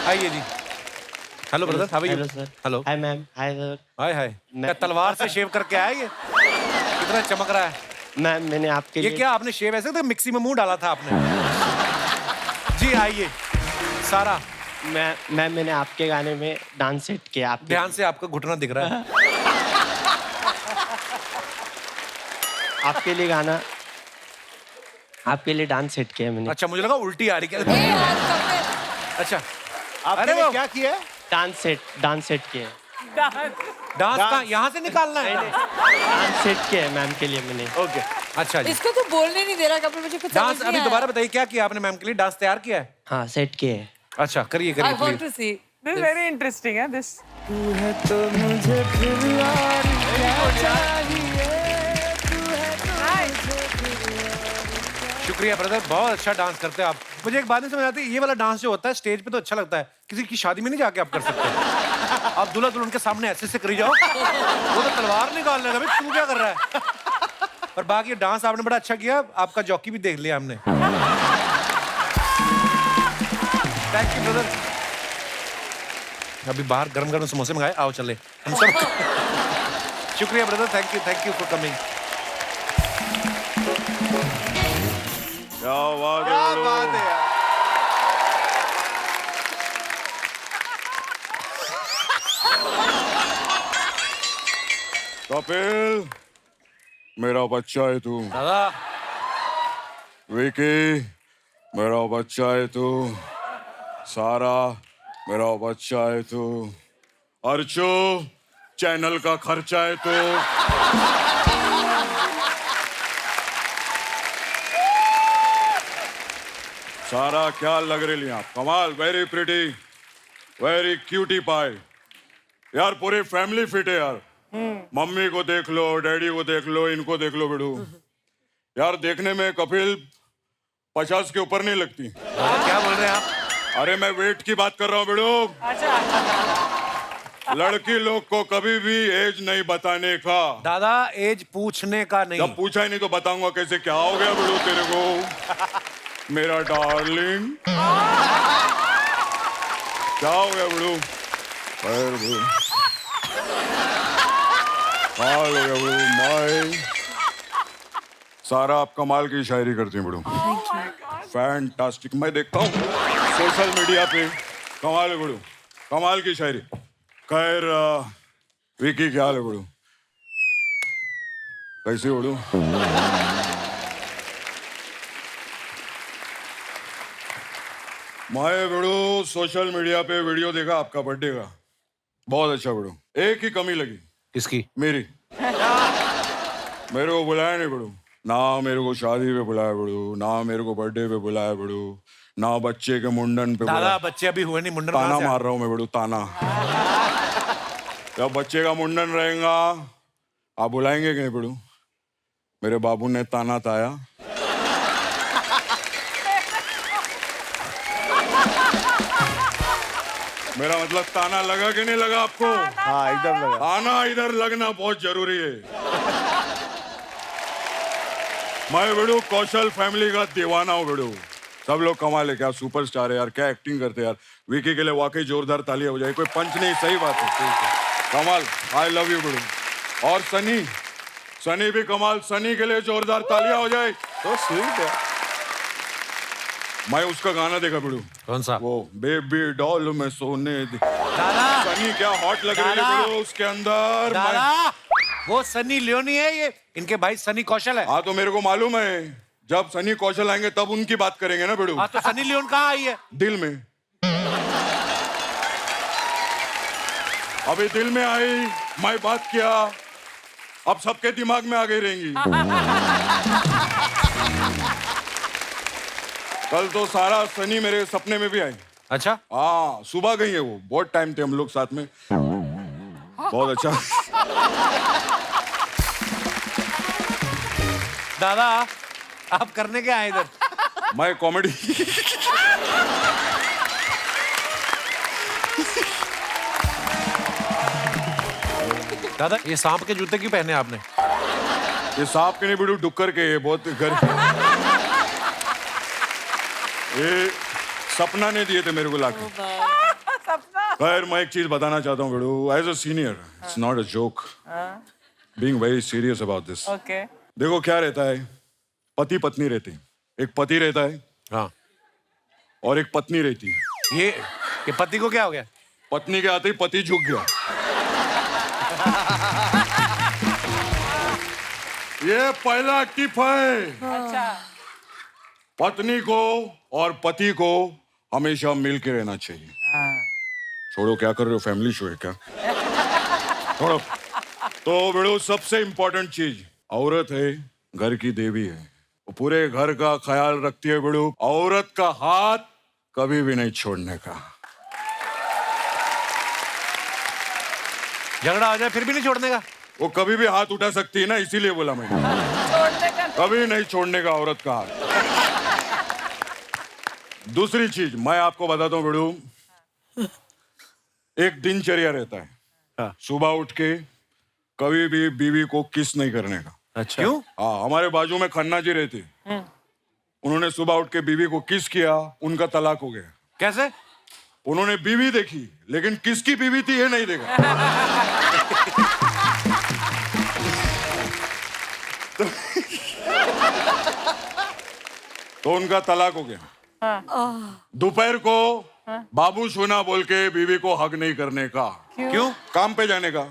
आइए जी। Hello brother, how are you? Hello sir. Hello. Hi ma'am. Hi sir. Hi hi. क्या तलवार से शेव करके आया ये? कितना चमक रहा है। मैम मैंने आपके ये लिए क्या आपने शेव ऐसे तो मिक्सी में मुंह डाला था आपने? जी आइए। सारा मैम मैंने आपके गाने में डांस सेट किया। आप ध्यान से, आपका घुटना दिख रहा है। आपके लिए गाना, आपके लिए डांस सेट किया मैंने। अच्छा, मुझे लगा उल्टी आ रही क्या? अच्छा, आपने वो क्या किया? डांस सेट किया। डांस का यहाँ से निकालना है? डांस सेट किया है मैम के लिए मैंने। ओके, अच्छा जी। इसको तो बोलने नहीं दे रहा कभी, मुझे कुछ डांस अभी दोबारा बताइए, क्या किया आपने मैम के लिए? डांस तैयार किया है? हाँ, सेट किया है। अच्छा, करिए I want to see. This is very interesting, है this. तू है तो मुझे फिर और क्या चाहिए, तू है तो शुक्रिया ब्रदर, बहुत अच्छा डांस करते हैं आप। मुझे एक बात नहीं समझ आती, ये वाला डांस जो होता है स्टेज पे तो अच्छा लगता है, किसी की शादी में नहीं जाके आप कर सकते। आप दूल्हा दुल्हन के सामने ऐसे से करी जाओ, वो तो तलवार निकाल लेगा, भाई तू क्या कर रहा है। पर बाकी डांस आपने बड़ा अच्छा किया, आपका जॉकी भी देख लिया हमने। Thank you brother. अभी बाहर गरम गरम समोसे मंगाए, आओ चले हम सब। शुक्रिया brother, thank you for coming. क्या बात है यार। कपिल, मेरा बच्चा है तू। दादा विकी, मेरा बच्चा है तू। सारा, मेरा बच्चा है तू। अर्चो, चैनल का खर्चा है तू। सारा, क्या लग रही हैं आप, कमाल, very pretty, very cutie pie. यार पूरी फैमिली फिट है यार। मम्मी को देख लो, डैडी को देख लो, इनको देख लो बेड़ू। यार देखने में कपिल 50 के ऊपर नहीं लगती। क्या बोल रहे हैं आप? अरे मैं वेट की बात कर रहा हूँ बेड़ू। लड़की लोग को कभी भी एज नहीं बताने का। दादा एज पूछने का नहीं। जब पूछा ही नहीं तो बताऊंगा कैसे। क्या हो गया बेड़ू तेरे को मेरा डार्लिंग? क्या हो गया बेड़ू? हाल हो गया बेड़ू। माय सारा, आप कमाल की शायरी करती हैं बेड़ू। फैंटास्टिक। मैं देखता हूँ सोशल मीडिया पे, कमाल है बेड़ू, कमाल की शायरी। खैर विकी, क्या हाल है बेड़ू? कैसे बेड़ू? मैं बेड़ू सोशल मीडिया पे वीडियो देखा आपका बर्थडे का, बहुत अच्छा बेड़ू। एक ही कमी लगी। किसकी? मेरी। मेरे को बुलाया नहीं बेड़ू, ना मेरे को शादी पे बुलाया बेड़ू, ना मेरे को बर्थडे पे बुलाया बेड़ू, ना बच्चे के मुंडन पे। दादा बच्चे अभी हुए नहीं, मुंडन ताना मार रहा हूँ मैं बेड़ू, ताना। जब बच्चे का मुंडन रहेगा आप बुलाएंगे कहीं बेड़ू? मेरे बाबू ने ताना ताया। मेरा मतलब ताना लगा कि नहीं लगा आपको? हाँ एकदम लगा। ताना इधर लगना बहुत जरूरी है। मैं बेड़ू कौशल फैमिली का दीवाना हूँ बेड़ू। सब लोग कमाल है, क्या सुपरस्टार है यार, क्या एक्टिंग करते हैं यार। विकी के लिए वाकई जोरदार तालियां हो जाए, कोई पंच नहीं, सही बात है। कमाल, आई लव यू बेड़ू। और सनी भी कमाल, सनी के लिए जोरदार तालियां हो जाए। तो स्वीट है। मैं उसका गाना देखा बेड़ू। कौन सा? वो बेबी डॉल में सोने दे। दादा सनी क्या हॉट लग रही है बेड़ू उसके अंदर। दादा वो सनी लियोनी है, ये इनके भाई सनी कौशल है। हाँ तो मेरे को मालूम है, जब सनी कौशल आएंगे तब उनकी बात करेंगे ना बेड़ू। हाँ तो सनी लियोन कहाँ आई है? दिल में। अभी दिल में आई, मैं बात किया, अब सबके दिमाग में आ गई रहेंगी। कल तो सारा सनी मेरे सपने में भी आई। अच्छा? हाँ सुबह गई है वो, बहुत टाइम थे हम लोग साथ में, बहुत अच्छा। दादा आप करने क्या आए इधर? मैं कॉमेडी। दादा ये सांप के जूते क्यों पहने आपने? ये सांप के नहीं बेड़ू, डुक्कर के। ये बहुत घर ये सपना ने दिए थे मेरे को लाके। खैर मैं एक चीज बताना चाहता हूँ बेड़ू, as a senior, it's not a joke, being very serious about this. Okay. देखो क्या रहता है, पति पत्नी रहते हैं, एक पति रहता है हाँ, और एक पत्नी रहती है। ये पति को क्या हो गया? पत्नी के आते ही पति झुक गया। ये पहला टिप है। अच्छा। पत्नी को और पति को हमेशा मिल के रहना चाहिए। छोड़ो, क्या कर रहे हो, फैमिली शो है क्या? छोड़ो। तो बेड़ो सबसे इंपॉर्टेंट चीज, औरत है घर की देवी है, वो पूरे घर का ख्याल रखती है बेड़ो। औरत का हाथ कभी भी नहीं छोड़ने का। झगड़ा हो जाए फिर भी नहीं छोड़ने का? वो कभी भी हाथ उठा सकती है ना, इसीलिए बोला मैंने। कभी नहीं छोड़ने का औरत का हाथ। दूसरी चीज मैं आपको बताता हूँ बेड़ू, एक दिनचर्या रहता है। हाँ। सुबह उठ के कभी भी बीवी को किस नहीं करने का। अच्छा। क्यों? हाँ, हमारे बाजू में खन्ना जी रहते, उन्होंने सुबह उठ के बीवी को किस किया, उनका तलाक हो गया। कैसे? उन्होंने बीवी देखी लेकिन किसकी बीवी थी ये नहीं देखा। तो उनका तलाक हो गया। दोपहर को बाबू सोना बोल के बीवी को हक नहीं करने का। क्यों? काम पे जाने का।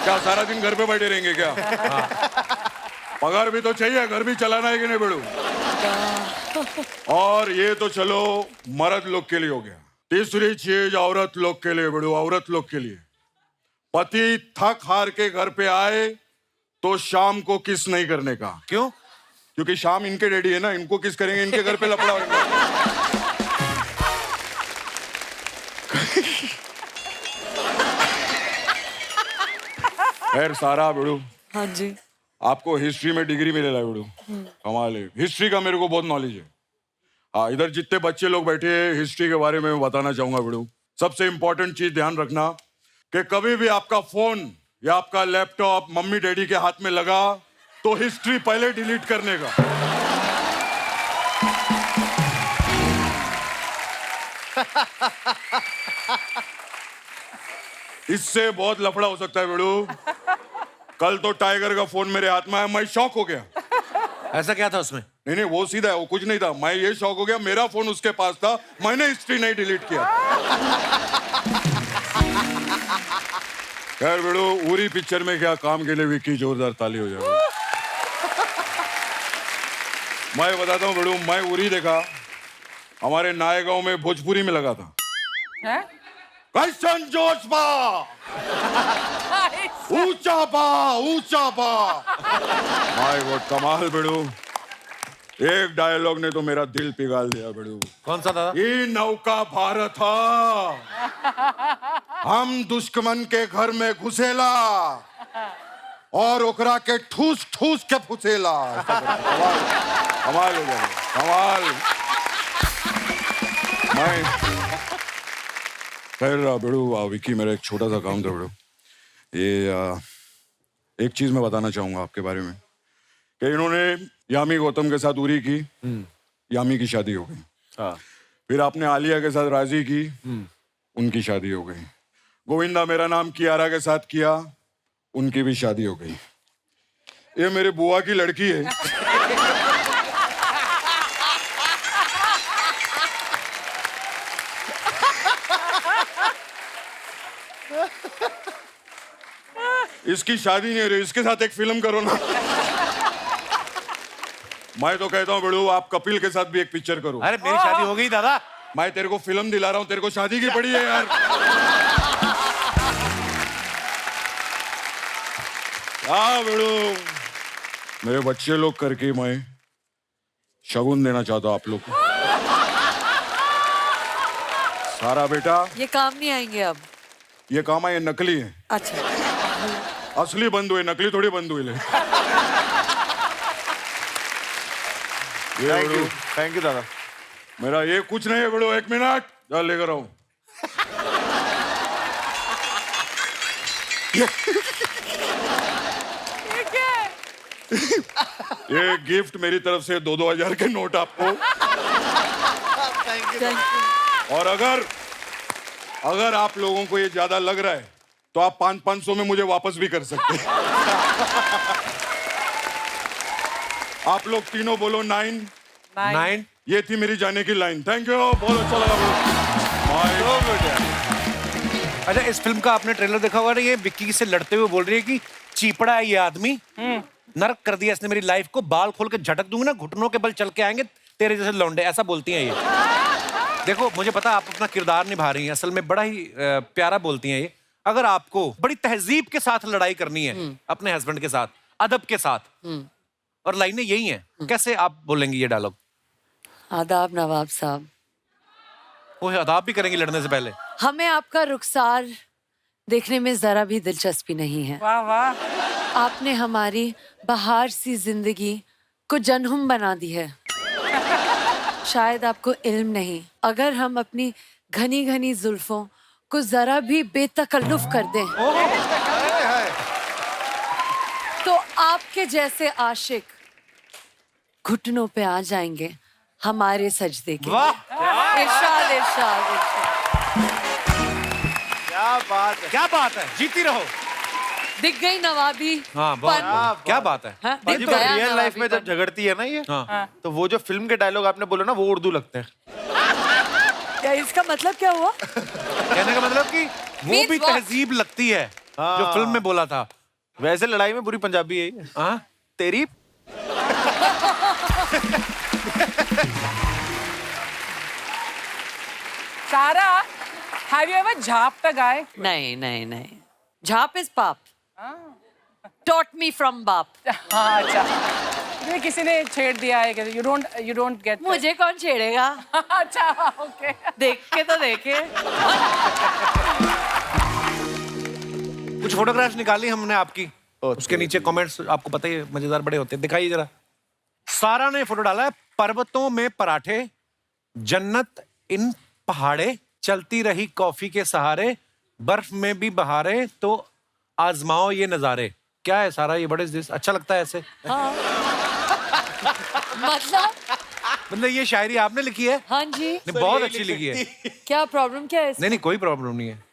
क्या सारा दिन घर पे बैठे रहेंगे क्या? पगार भी तो चाहिए, घर भी चलाना है कि नहीं बेड़ू? और ये तो चलो मर्द लोग के लिए हो गया। तीसरी चीज औरत लोग के लिए बेड़ू, औरत लोग के लिए, पति थक हार के घर पे आए तो शाम को किस नहीं करने का। क्यों? क्योंकि शाम इनके डैडी है ना, इनको किस करेंगे, इनके घर पे लफड़ा होगा। खैर सारा बेड़ू, हाँ जी। आपको हिस्ट्री में डिग्री मिलेगा बेड़ू, कमाल है। हिस्ट्री का मेरे को बहुत नॉलेज है। हाँ, इधर जितने बच्चे लोग बैठे हैं हिस्ट्री के बारे में मैं बताना चाहूंगा बेड़ू। सबसे इंपॉर्टेंट चीज ध्यान रखना कि कभी भी आपका फोन या आपका लैपटॉप मम्मी डैडी के हाथ में लगा तो हिस्ट्री पहले डिलीट करने का। इससे बहुत लफड़ा हो सकता है बेड़ू। कल तो टाइगर का फोन मेरे हाथ में आया, मैं शॉक हो गया। ऐसा क्या था उसमें? नहीं वो सीधा है, वो कुछ नहीं था। मैं ये शॉक हो गया, मेरा फोन उसके पास था, मैंने हिस्ट्री नहीं डिलीट किया। खैर बेड़ू, उरी पिक्चर में क्या काम के लिए विक्की जोरदार ताली हो जाए। मैं बताता हूँ बेड़ू, मैं उरी देखा, हमारे नायगांव में भोजपुरी में लगा था। कैसन जोश बा, ऊंचा बा, ऊंचा बा। माय गॉड, कमाल बेड़ू। एक डायलॉग ने तो मेरा दिल पिघाल दिया बेड़ू। कौन सा था? ये नौका भारत था, हम दुश्मन के घर में घुसेला और ओकरा के ठूस ठूस के फुसेला। कमाल, कमाल हो गया, कमाल। मैं खैर बेड़ू, विकी मेरा एक छोटा सा काम था बेड़ू। ये एक चीज मैं बताना चाहूंगा आपके बारे में कि इन्होंने यामी गौतम के साथ उरी की, यामी की शादी हो गई। हाँ। फिर आपने आलिया के साथ राजी की, उनकी शादी हो गई। गोविंदा मेरा नाम कियारा के साथ किया, उनकी भी शादी हो गई। ये मेरे बुआ की लड़की है। इसकी शादी नहीं हो रही, इसके साथ एक फिल्म करो ना। मैं तो कहता हूँ बेड़ू, आप कपिल के साथ भी एक पिक्चर करो। अरे मेरी शादी हो गई दादा। मैं तेरे को फिल्म दिला रहा हूँ, तेरे को शादी की पड़ी है यार। हाँ बेड़ू, मेरे बच्चे लोग करके मैं शगुन देना चाहता हूँ आप लोग को। सारा बेटा, ये काम नहीं आएंगे अब। ये काम है, ये नकली है। अच्छा, असली बंद हुए, नकली थोड़ी बंद हुए। थैंक यू दादा। मेरा ये कुछ नहीं है बेड़ो, एक मिनट जा लेकर आऊं। ये गिफ्ट मेरी तरफ से 2-2 हजार के नोट आपको। और अगर आप लोगों को ये ज्यादा लग रहा है तो आप 500 में मुझे वापस भी कर सकते हैं। आप लोग तीनों बोलो 9। 9। ये थी मेरी जाने की लाइन। थैंक यू, बहुत अच्छा लगा। अच्छा, इस फिल्म का आपने ट्रेलर देखा होगा ना? ये विक्की से लड़ते हुए बोल रही है कि चीपड़ा है ये आदमी, नर्क कर दिया इसने मेरी लाइफ को, बाल खोल के झटक दूंगी ना, घुटनों के बल चल के आएंगे तेरे जैसे लौंडे। ऐसा बोलती हैं ये। देखो, मुझे पता आप अपना किरदार निभा रही हैं, असल में बड़ा ही प्यारा बोलती हैं ये। अगर आपको बड़ी तहजीब के साथ लड़ाई करनी है अपने हस्बैंड के साथ, अदब के साथ, और लाइनें यही हैं, कैसे आप बोलेंगी ये डायलॉग? आदाब नवाब साहब। वो आदाब भी करेंगी लड़ने से पहले? हमें आपका रुखसार देखने में जरा भी दिलचस्पी नहीं है। वाह वाह। आपने हमारी बहार सी जिंदगी को जनहुम बना दी है। शायद आपको इल्म नहीं, अगर हम अपनी घनी घनी जुल्फों को जरा भी बेतकल्लुफ कर दें तो आपके जैसे आशिक घुटनों पे आ जाएंगे हमारे सजदे के। इरशाद इरशाद इरशाद। क्या बात है, क्या बात है, जीती रहो। दिख गई नवाबी। हाँ बहुत, क्या बात है। हाँ, बाजी, दिख पर गया रियल लाइफ नवाबी में जब पन। झगड़ती है ना ये, हाँ। तो वो जो फिल्म के डायलॉग आपने बोला ना वो उर्दू लगते हैं। क्या इसका मतलब क्या हुआ? कहने का मतलब कि वो Means भी what? तहजीब लगती है हाँ। जो फिल्म में बोला था। वैसे लड़ाई में पूरी पंजाबी है ये। हाँ तेरी सारा, have you ever झाप्ड a guy? नहीं नहीं नहीं, झाप इज पाप। Taught me from बाप। हाँ अच्छा, ये किसी ने छेड़ दिया है कि you don't get मुझे कौन छेड़ेगा? अच्छा ओके। देख के तो देखे। कुछ फोटोग्राफ्स निकाली हमने आपकी, उसके नीचे कमेंट्स आपको पता ही है मजेदार बड़े होते हैं, दिखाइए जरा। सारा ने फोटो डाला है, पर्वतों में पराठे, जन्नत इन पहाड़े, चलती रही कॉफी के सहारे, बर्फ में भी बहारे, तो आजमाओ ये नजारे। क्या है सारा ये, बड़े अच्छा लगता है ऐसे? हाँ। मतलब ये शायरी आपने लिखी है? हाँ जी। नहीं, बहुत अच्छी लिखी है। क्या प्रॉब्लम क्या है इसमें? नहीं कोई प्रॉब्लम नहीं है।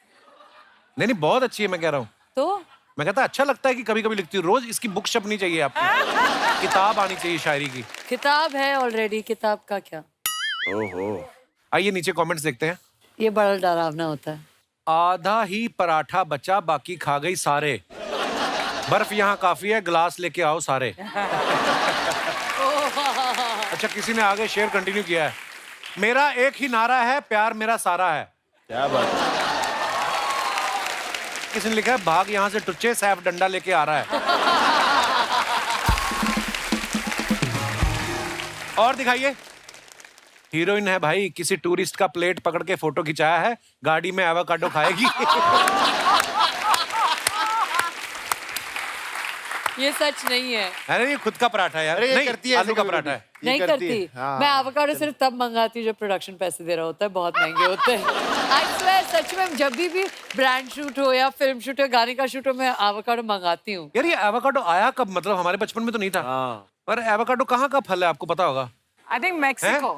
नहीं बहुत अच्छी है, मैं कह रहा हूँ। तो मैं कहता अच्छा लगता है कि कभी कभी लिखती हूँ। रोज इसकी बुक छपनी चाहिए आपकी, किताब आनी चाहिए शायरी की। किताब है ऑलरेडी, किताब का क्या। ओहो। आइए नीचे कमेंट्स देखते हैं। ये बड़ा डरावना होता है। आधा ही पराठा बचा, बाकी खा गई सारे, बर्फ यहाँ काफी है, गिलास लेके आओ सारे। अच्छा किसी ने आगे शेयर कंटिन्यू किया है, मेरा एक ही नारा है, प्यार मेरा सारा है। क्या बात है। किसी ने लिखा है, भाग यहाँ से टुच्चे, सैफ डंडा लेके आ रहा है। और दिखाइए। हीरोइन है भाई, किसी टूरिस्ट का प्लेट पकड़ के फोटो खिंचाया है, गाड़ी में एवोकाडो खाएगी। ये सच नहीं है। अरे ये खुद का पराठा है यार। अरे ये नहीं, करती है आलू ऐसे का कभी पराठा कभी। है। नहीं करती। हाँ। मैं एवोकाडो सिर्फ तब मंगाती हूँ जब प्रोडक्शन पैसे दे रहा होता है, बहुत महंगे होते हैं। आई स्वेयर, सच में जब भी ब्रांड शूट हो या फिल्म शूट हो, गाने का शूट हो, मैं एवोकाडो मंगाती हूँ। यार ये एवोकाडो आया कब? मतलब हमारे बचपन में तो नहीं था। पर एवोकाडो कहाँ का फल है आपको पता होगा? I think Mexico.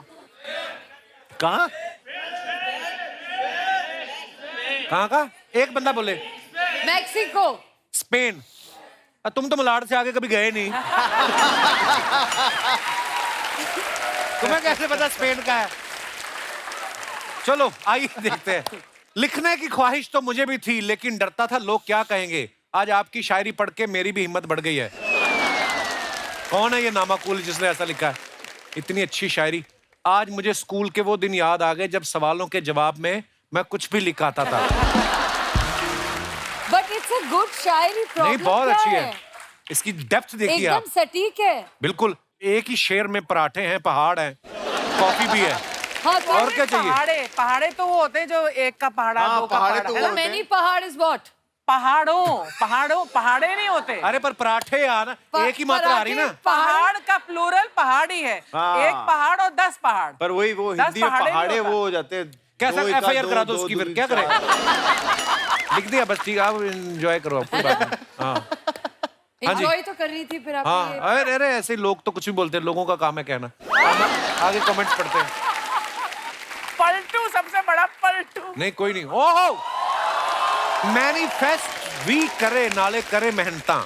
कहाँ कहाँ का? एक बंदा बोले। मैक्सिको। स्पेन। तुम तो मलाड से आगे कभी गए नहीं। तुम्हें कैसे पता स्पेन का है? चलो आइए देखते हैं। लिखने की ख्वाहिश तो मुझे भी थी, लेकिन डरता था लोग क्या कहेंगे। आज आपकी शायरी पढ़ के मेरी भी हिम्मत बढ़ गई है। कौन है ये नामाकूल जिसने ऐसा लिखा है? इतनी अच्छी शायरी। आज मुझे स्कूल के वो दिन याद आ गए जब सवालों के जवाब में मैं कुछ भी लिखाता था। बट इट्स अ गुड शायरी। नहीं बहुत अच्छी है। इसकी डेप्थ देखिए आप। एकदम सटीक है। बिल्कुल। एक ही शेर में पराठे हैं, पहाड़ हैं, कॉफी भी है। हाँ, तो और क्या चाहिए? पहाड़े तो वो होते हैं जो एक का पहाड़ा, दो का पहाड़ा, है ना? मैनी पहाड़ इज व्हाट? पहाड़े नहीं होते। अरे पर पराठे यार, एक ही मात्रा आ रही ना। पहाड़ का प्लूरल पहाड़ी है। हाँ। एक पहाड़ और 10 पहाड़। पर वही वो 10 हिंदी में पहाड़े पहाड़े नहीं होता। वो हो जाते हैं। कैसा दो, FIR दो, करा दो दो, उसकी, दो, फिर क्या करें? लिख दिया बस, ठीक है, आप एंजॉय करो अपनी बात में। हाँ हाँ जी। एंजॉय तो कर रही थी, फिर आप हाँ अरे अरे ऐसे ही लोग तो कुछ भी बोलते हैं, लोगों का काम है कहना। आगे कमेंट्स पढ़ते हैं। पलटू सबसे बड़ा पलटू। नहीं कोई नहीं। ओहो, मैनिफेस्ट भी करे नाले करे मेहनता।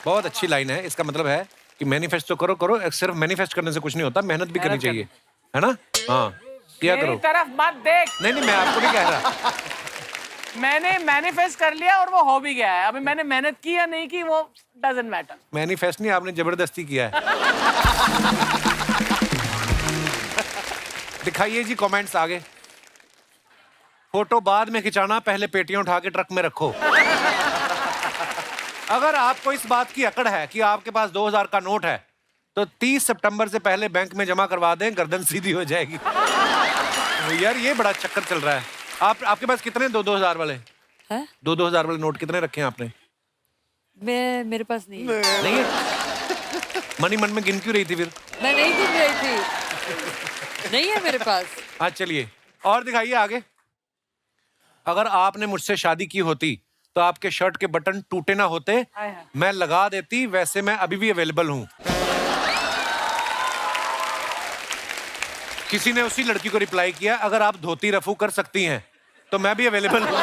बहुत अच्छी लाइन है। इसका मतलब है कि मैनिफेस्ट तो करो करो, सिर्फ मैनिफेस्ट करने से कुछ नहीं होता, मेहनत भी करनी चाहिए, है ना? हाँ क्या करो। मेरी तरफ मत देख। नहीं मैं आपको नहीं कह रहा। मैंने मैनिफेस्ट कर लिया और वो हो भी गया है। अभी मैंने मेहनत की या नहीं की वो डजंट मैटर। मैनिफेस्ट नहीं, आपने जबरदस्ती किया है। दिखाइए जी कमेंट्स आगे। फोटो बाद में खिंचाना, पहले पेटियां उठा के ट्रक में रखो। अगर आपको इस बात की अकड़ है कि आपके पास 2000 का नोट है तो 30 सितंबर से पहले बैंक में जमा करवा दें, गर्दन सीधी हो जाएगी। यार ये बड़ा चक्कर चल रहा है। आपके पास कितने 2000 वाले? है 2-2 हजार वाले नोट कितने रखे हैं आपने? मेरे पास नहीं है। नहीं है? मनी मन में गिन क्यों रही थी फिर? मैं नहीं गिन रही थी। नहीं है मेरे पास। हाँ चलिए और दिखाइए आगे। अगर आपने मुझसे शादी की होती तो आपके शर्ट के बटन टूटे ना होते, मैं लगा देती, वैसे मैं अभी भी अवेलेबल हूं। किसी ने उसी लड़की को रिप्लाई किया, अगर आप धोती रफू कर सकती हैं तो मैं भी अवेलेबल हूं।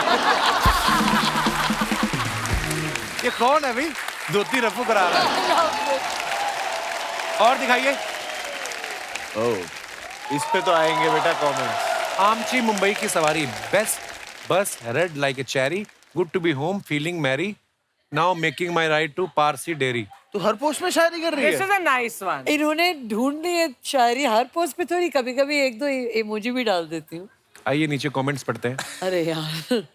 ये कौन है भाई धोती रफू करा रहा है? और दिखाइए। ओह, इस पे तो आएंगे बेटा कमेंट्स। आमची मुंबई की सवारी, best bus, red like a cherry, good to be home, feeling merry, now making my ride to Parsi Dairy. तू हर पोस्ट में शायरी कर रही है। This is a nice one. इन्होंने ढूंढ ली है शायरी हर पोस्ट पे, थोड़ी कभी कभी 1-2 इमोजी भी डाल देती हूँ। आइए नीचे कमेंट्स पढ़ते हैं। अरे यार,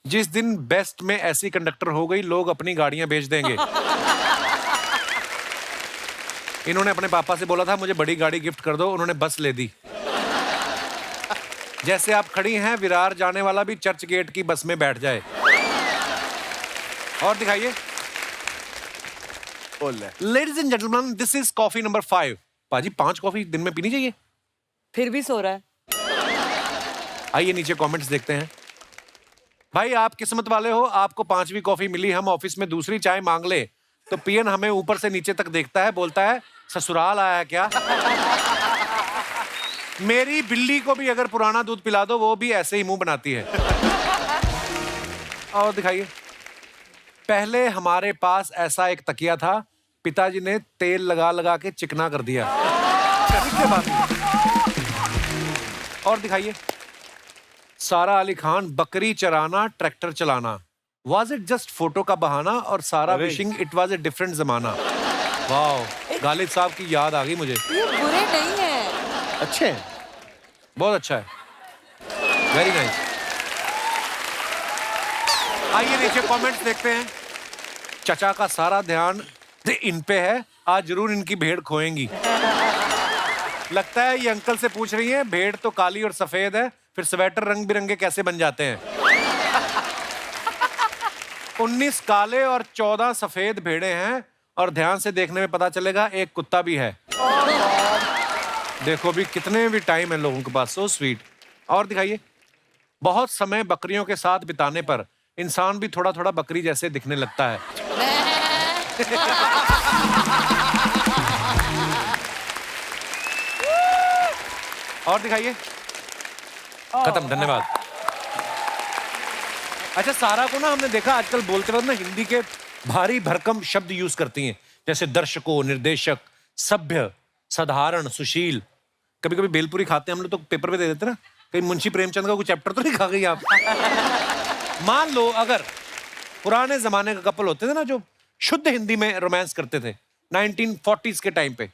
जिस दिन बेस्ट में ऐसी कंडक्टर हो गई, लोग अपनी गाड़ियां बेच देंगे। इन्होंने अपने पापा से बोला था मुझे बड़ी गाड़ी गिफ्ट कर दो, उन्होंने बस ले दी। जैसे आप खड़ी हैं, विरार जाने वाला भी चर्च गेट की बस में बैठ जाए। और दिखाइए। Ladies and gentleman, this is coffee number 5। पाजी 5 कॉफी दिन में पीनी चाहिए? फिर भी सो रहा है। आइए नीचे कमेंट्स देखते हैं। भाई आप किस्मत वाले हो, आपको 5वीं कॉफी मिली। हम ऑफिस में दूसरी चाय मांग ले तो पीएन हमें ऊपर से नीचे तक देखता है, बोलता है ससुराल आया है क्या? मेरी बिल्ली को भी अगर पुराना दूध पिला दो, वो भी ऐसे ही मुंह बनाती है। और दिखाइए। पहले हमारे पास ऐसा एक तकिया था, पिताजी ने तेल लगा लगा के चिकना कर दिया। और दिखाइए। सारा अली खान, बकरी चराना, ट्रैक्टर चलाना, वाज इट जस्ट फोटो का बहाना, और सारा wishing it was a different जमाना। वाओ, गालिब साहब की याद आ गई मुझे। ये बुरे नहीं है, अच्छे हैं, बहुत अच्छा है, वेरी नाइस। आइए नीचे कमेंट्स देखते हैं। चचा का सारा ध्यान इन पे है, आज जरूर इनकी भेड़ खोएंगी। लगता है ये अंकल से पूछ रही हैं, भेड़ तो काली और सफेद है, फिर स्वेटर रंग बिरंगे कैसे बन जाते हैं? 19 काले और 14 सफेद भेड़े हैं, और ध्यान से देखने में पता चलेगा एक कुत्ता भी है। देखो भी कितने भी टाइम है लोगों के पास, सो स्वीट। और दिखाइए। बहुत समय बकरियों के साथ बिताने पर इंसान भी थोड़ा थोड़ा बकरी जैसे दिखने लगता है। और दिखाइए। खत्म, धन्यवाद। अच्छा, सारा को ना हमने देखा आजकल बोलते वक्त ना हिंदी के भारी भरकम शब्द यूज करती हैं, जैसे दर्शकों, निर्देशक, सभ्य, साधारण, सुशील। कभी कभी बेलपूरी खाते हैं हम लोग तो पेपर पे दे देते ना, कहीं मुंशी प्रेमचंद का कोई चैप्टर तो नहीं खा गई आप? मान लो अगर पुराने जमाने का कपल होते थे ना जो शुद्ध हिंदी में रोमांस करते थे 1940s के टाइम पे,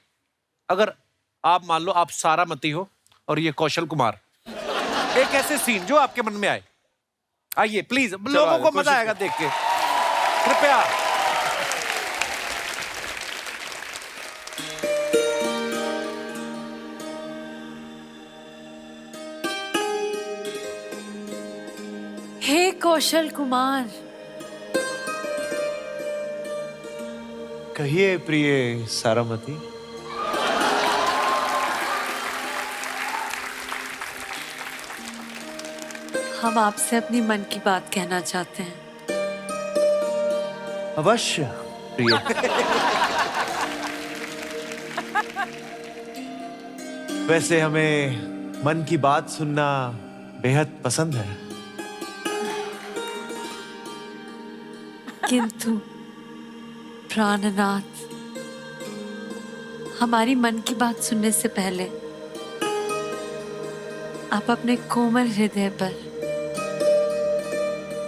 अगर आप मान लो आप सारामती हो और ये कौशल कुमार, एक ऐसे सीन जो आपके मन में आए। आइए प्लीज, लोगों को मजा आएगा देख के, कृपया। हे कौशल कुमार, कहिए प्रिय सारामती। हम आपसे अपनी मन की बात कहना चाहते हैं। अवश्य प्रिय। वैसे हमें मन की बात सुनना बेहद पसंद है, किंतु प्राणनाथ, हमारी मन की बात सुनने से पहले आप अपने कोमल हृदय पर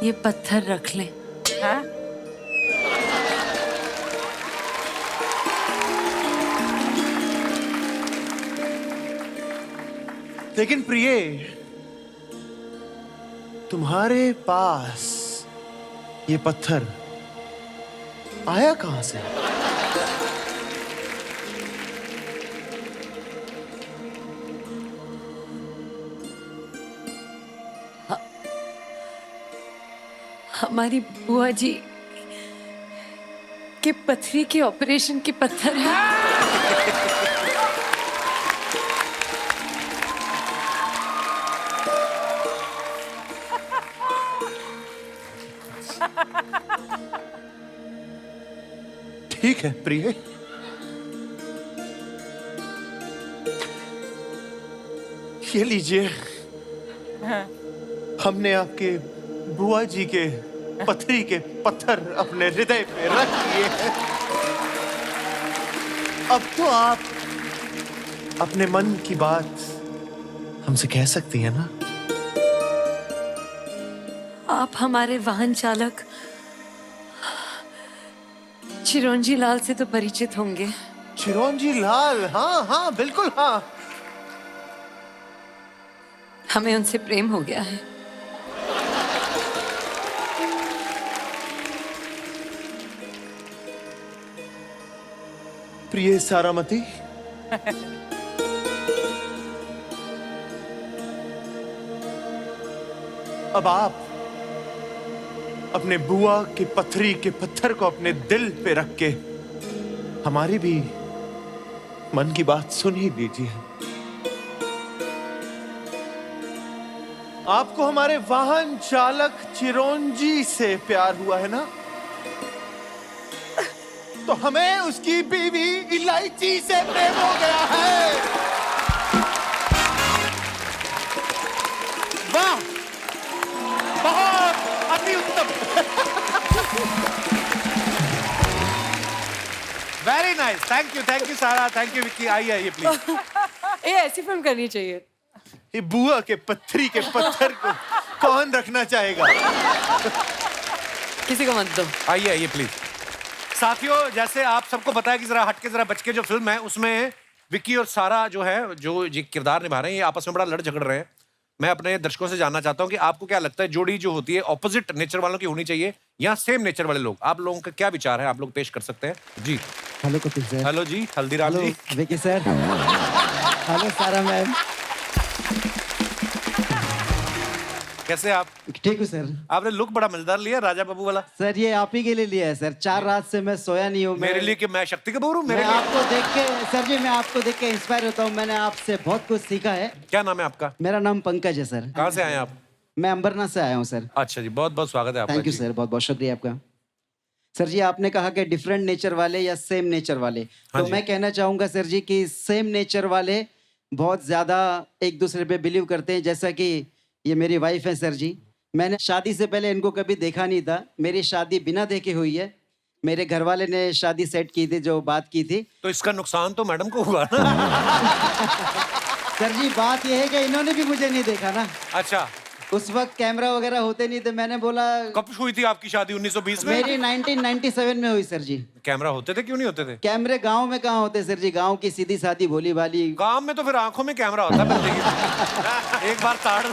ये पत्थर रख लें। हाँ? लेकिन प्रिय, तुम्हारे पास ये पत्थर आया कहां से? हमारी बुआ जी के पथरी के ऑपरेशन के पत्थर है। ठीक है प्रिय, ये लीजिए, हमने आपके बुआ जी के पथरी के पत्थर अपने हृदय पे रख दिए हैं। अब तो आप अपने मन की बात हमसे कह सकती हैं ना? आप हमारे वाहन चालक चिरंजी लाल से तो परिचित होंगे। चिरंजी लाल, हाँ हाँ बिल्कुल हाँ। हमें उनसे प्रेम हो गया है। प्रिय सारामती, अब आप अपने बुआ की पथरी के पत्थर को अपने दिल पे रख के हमारी भी मन की बात सुन ही लीजिए। आपको हमारे वाहन चालक चिरंजी से प्यार हुआ है ना? तो हमें उसकी बीवी इलायची से प्रेम हो गया है। वाह, बहुत अति उत्तम। Very nice, thank you Sara, thank you Vicky. आइए प्लीज। ये ऐसी फिल्म करनी चाहिए। ये बुआ के पथरी के पत्थर को कौन रखना चाहेगा? किसी को मत दो। आइए प्लीज। साथियों, जैसे आप सबको पता है कि जरा हटके जरा बच के जो फिल्म है उसमें विक्की और सारा जो है, जो ये किरदार निभा रहे हैं, ये आपस में बड़ा लड़ झगड़ रहे हैं। मैं अपने दर्शकों से जानना चाहता हूं कि आपको क्या लगता है, जोड़ी जो होती है ऑपोजिट नेचर वालों की होनी चाहिए या सेम नेचर वाले लोग? आप लोगों का क्या विचार है, आप लोग पेश कर सकते हैं जी। Hello Kapil sir. हेलो जी, Haldiram ji. Vicky sir. Hello Sara ma'am. कैसे आप? ठीक हूँ सर। आपने लुक बड़ा मजेदार लिया, राजा बाबू वाला। सर ये आप ही के लिए लिया है सर, 4 रात से मैं सोया नहीं हूँ। मेरे लिए कि मैं शक्ति कपूर हूँ? मैं आपको देख के सर जी, मैं आपको देख के इंस्पायर होता हूँ। मैंने आपसे बहुत कुछ सीखा है। क्या नाम है आपका? मेरा नाम पंकज है सर। कहाँ से आए आप? मैं अंबरनाथ से आया हूँ सर। अच्छा जी, बहुत बहुत स्वागत है आपका। थैंक यू सर, बहुत बहुत शुक्रिया आपका। सर जी, आपने कहा कि डिफरेंट नेचर वाले या सेम नेचर वाले, तो मैं कहना चाहूँगा सर जी कि सेम नेचर वाले बहुत ज़्यादा एक दूसरे पे बिलीव करते हैं। जैसा कि ये मेरी वाइफ है सर जी, मैंने शादी से पहले इनको कभी देखा नहीं था। मेरी शादी बिना देखे हुई है। मेरे घर वाले ने शादी सेट की थी, जो बात की थी। तो इसका नुकसान तो मैडम को हुआ ना? सर जी, बात यह है कि इन्होंने भी मुझे नहीं देखा ना। अच्छा, उस वक्त कैमरा वगैरह होते नहीं थे। मैंने बोला, कब हुई थी आपकी शादी? 1920 में? मेरी 1997 में हुई सर जी। कैमरा होते थे, क्यों नहीं होते थे? कैमरे गांव में कहाँ होते सर जी? गांव की सीधी सादी भोली भाली। गांव में तो फिर आंखों में कैमरा होता है। एक बार ताड़।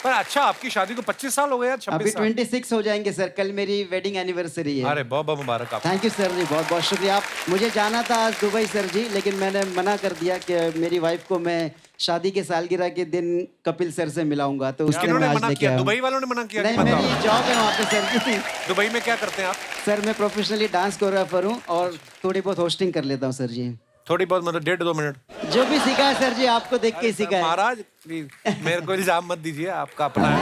पर अच्छा, आपकी शादी को 25 साल हो गए यार। 26 अभी साल। 26 हो जाएंगे सर। कल मेरी वेडिंग एनिवर्सरी है। अरे बहुत बहुत मुबारक आपको। थैंक यू सर जी, बहुत बहुत शुक्रिया। आप मुझे जाना था आज दुबई सर जी, लेकिन मैंने मना कर दिया कि मेरी वाइफ को मैं शादी के सालगिरह के दिन कपिल सर से मिलाऊंगा। तो उसके किन्होंने मना किया? दुबई वालों ने मना किया? नहीं, मेरी जॉब है वहाँ पे सर जी। दुबई में क्या करते हैं आप? सर मैं प्रोफेशनली डांस कोरियोग्राफर हूँ और थोड़ी बहुत होस्टिंग कर लेता हूँ सर जी। थोड़ी बहुत मतलब 1.5-2 मिनट? जो भी सीखा है सर जी, आपको देख के सीखा है। महाराज प्लीज मेरे को इल्जाम मत दीजिए, आपका अपना है।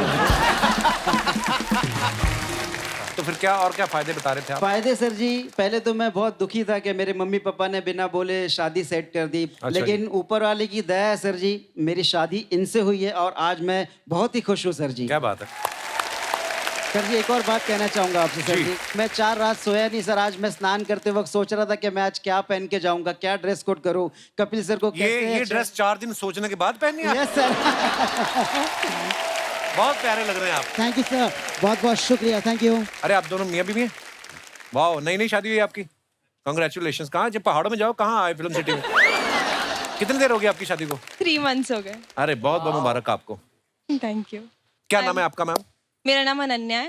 तो फिर क्या और क्या फायदे बता रहे थे आप? फायदे सर जी, पहले तो मैं बहुत दुखी था कि मेरे मम्मी पापा ने बिना बोले शादी सेट कर दी। लेकिन ऊपर वाले की दया है सर जी, मेरी शादी इनसे हुई है और आज मैं बहुत ही खुश हूँ सर जी। क्या बात है सर जी। एक और बात कहना चाहूंगा आपसे सर जी। मैं 4 रात सोया नहीं सर। आज मैं स्नान करते वक्त सोच रहा था कि मैं आज क्या पहन के जाऊंगा, क्या ड्रेस कोड करूं। कपिल सर को ये ड्रेस 4 दिन सोचने के बाद पहननी है? Yes sir. बहुत प्यारे लग रहे हैं आप। थैंक यू सर, बहुत बहुत शुक्रिया। Thank you. अरे आप दोनों मियां बीवी हैं? वाह, नई नई शादी हुई आपकी? कांग्रेचुलेशंस। कहाँ, जब पहाड़ों में जाओ, कहाँ आए फिल्म सिटी में? कितनी देर हो गई आपकी शादी को? 3 months हो गए। अरे बहुत बहुत मुबारक आपको। Thank you. क्या नाम है आपका मैम? मेरा नाम अनन्या है।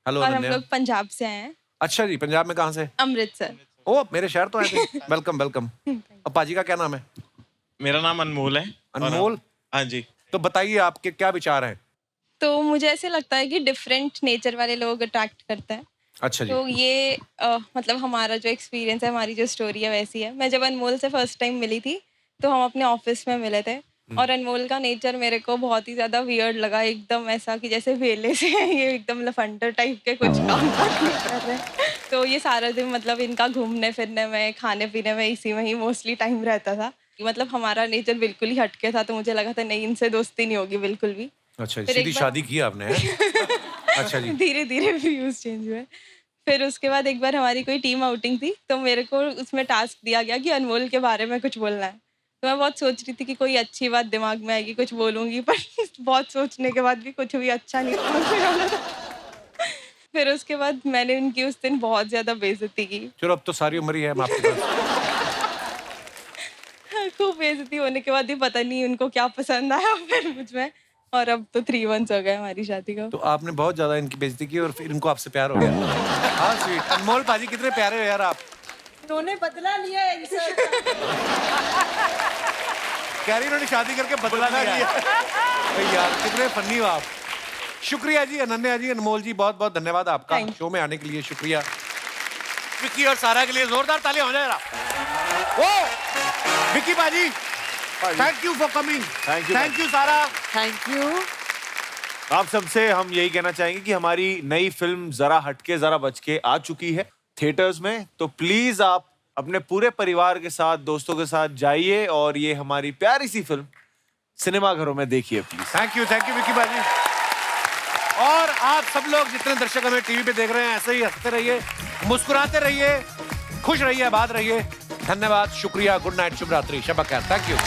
हेलो और हम अनन्या। लोग पंजाब से आए हैं। अच्छा जी, पंजाब में कहाँ से? अमृतसर। ओ, मेरे शहर तो आए थे। Welcome welcome. अब पाजी का क्या नाम है? मेरा नाम अनमोल है। अनमोल? हाँ जी। तो बताइए आपके क्या विचार हैं? तो मुझे ऐसे लगता है कि डिफरेंट नेचर वाले लोग अट्रैक्ट करते हैं। अच्छा जी। तो ये मतलब हमारा जो एक्सपीरियंस है, हमारी जो स्टोरी है वैसी है। मैं जब अनमोल से फर्स्ट टाइम मिली थी तो हम अपने ऑफिस में मिले थे और अनमोल का नेचर मेरे को बहुत ही ज़्यादा वियर्ड लगा, एकदम ऐसा कि जैसे वेले से ये एकदम लफंडर टाइप के कुछ काम कर रहे हैं। तो ये सारा दिन मतलब इनका घूमने फिरने में, खाने पीने में, इसी में ही मोस्टली टाइम रहता था। मतलब हमारा नेचर बिल्कुल ही हटके था, तो मुझे लगा था नहीं, इनसे दोस्ती नहीं होगी बिल्कुल भी। अच्छा, फिर सीधी एक बार- शादी की आपने? अच्छा जी। धीरे धीरे व्यूज चेंज हुए। फिर उसके बाद एक बार हमारी कोई टीम आउटिंग थी, तो मेरे को उसमें टास्क दिया गया कि अनमोल के बारे में कुछ बोलना है। तो मैं बहुत सोच रही थी कि कोई अच्छी बात दिमाग में आएगी, कुछ बोलूंगी, पर बहुत सोचने के बाद भी कुछ भी अच्छा नहीं समझ में आ रहा था। फिर उसके बाद मैंने उनकी उस दिन बहुत ज्यादा बेइज्जती की। चलो अब तो सारी उम्र ही है हम आपके पास। खूब बेइज्जती होने के बाद ही पता नहीं उनको क्या पसंद आया फिर मुझ में, और अब तो 3 months हो गए हमारी शादी को। तो आपने बहुत ज्यादा इनकी बेइज्जती की और फिर इनको आपसे प्यार हो गया। हाँ स्वीट। अनमोल पाजी कितने प्यारे हो यार आप। उन्होंने बदला लिया है इनसे। कह रही उन्होंने शादी करके बदला लिया। भाई यार कितने फनी हो आप। शुक्रिया जी अनन्या जी, अनमोल जी, बहुत बहुत धन्यवाद आपका शो में आने के लिए। शुक्रिया। विक्की और सारा के लिए जोरदार तालियां हो जाए जरा। ओ विक्की पाजी, thank you for coming. Thank you Sara. Thank you. आप सबसे हम यही कहना चाहेंगे कि हमारी नई फिल्म जरा हटके जरा बचके आ चुकी है थिएटर्स में, तो प्लीज आप अपने पूरे परिवार के साथ, दोस्तों के साथ जाइए और ये हमारी प्यारी सी फिल्म सिनेमा घरों में देखिए प्लीज। थैंक यू विक्की बाजी। और आप सब लोग जितने दर्शक हमें टीवी पे देख रहे हैं, ऐसे ही हंसते रहिए, मुस्कुराते रहिए, खुश रहिए, आबाद रहिए। धन्यवाद, शुक्रिया, गुड नाइट, शुभ रात्रि, शब खैर। Thank you.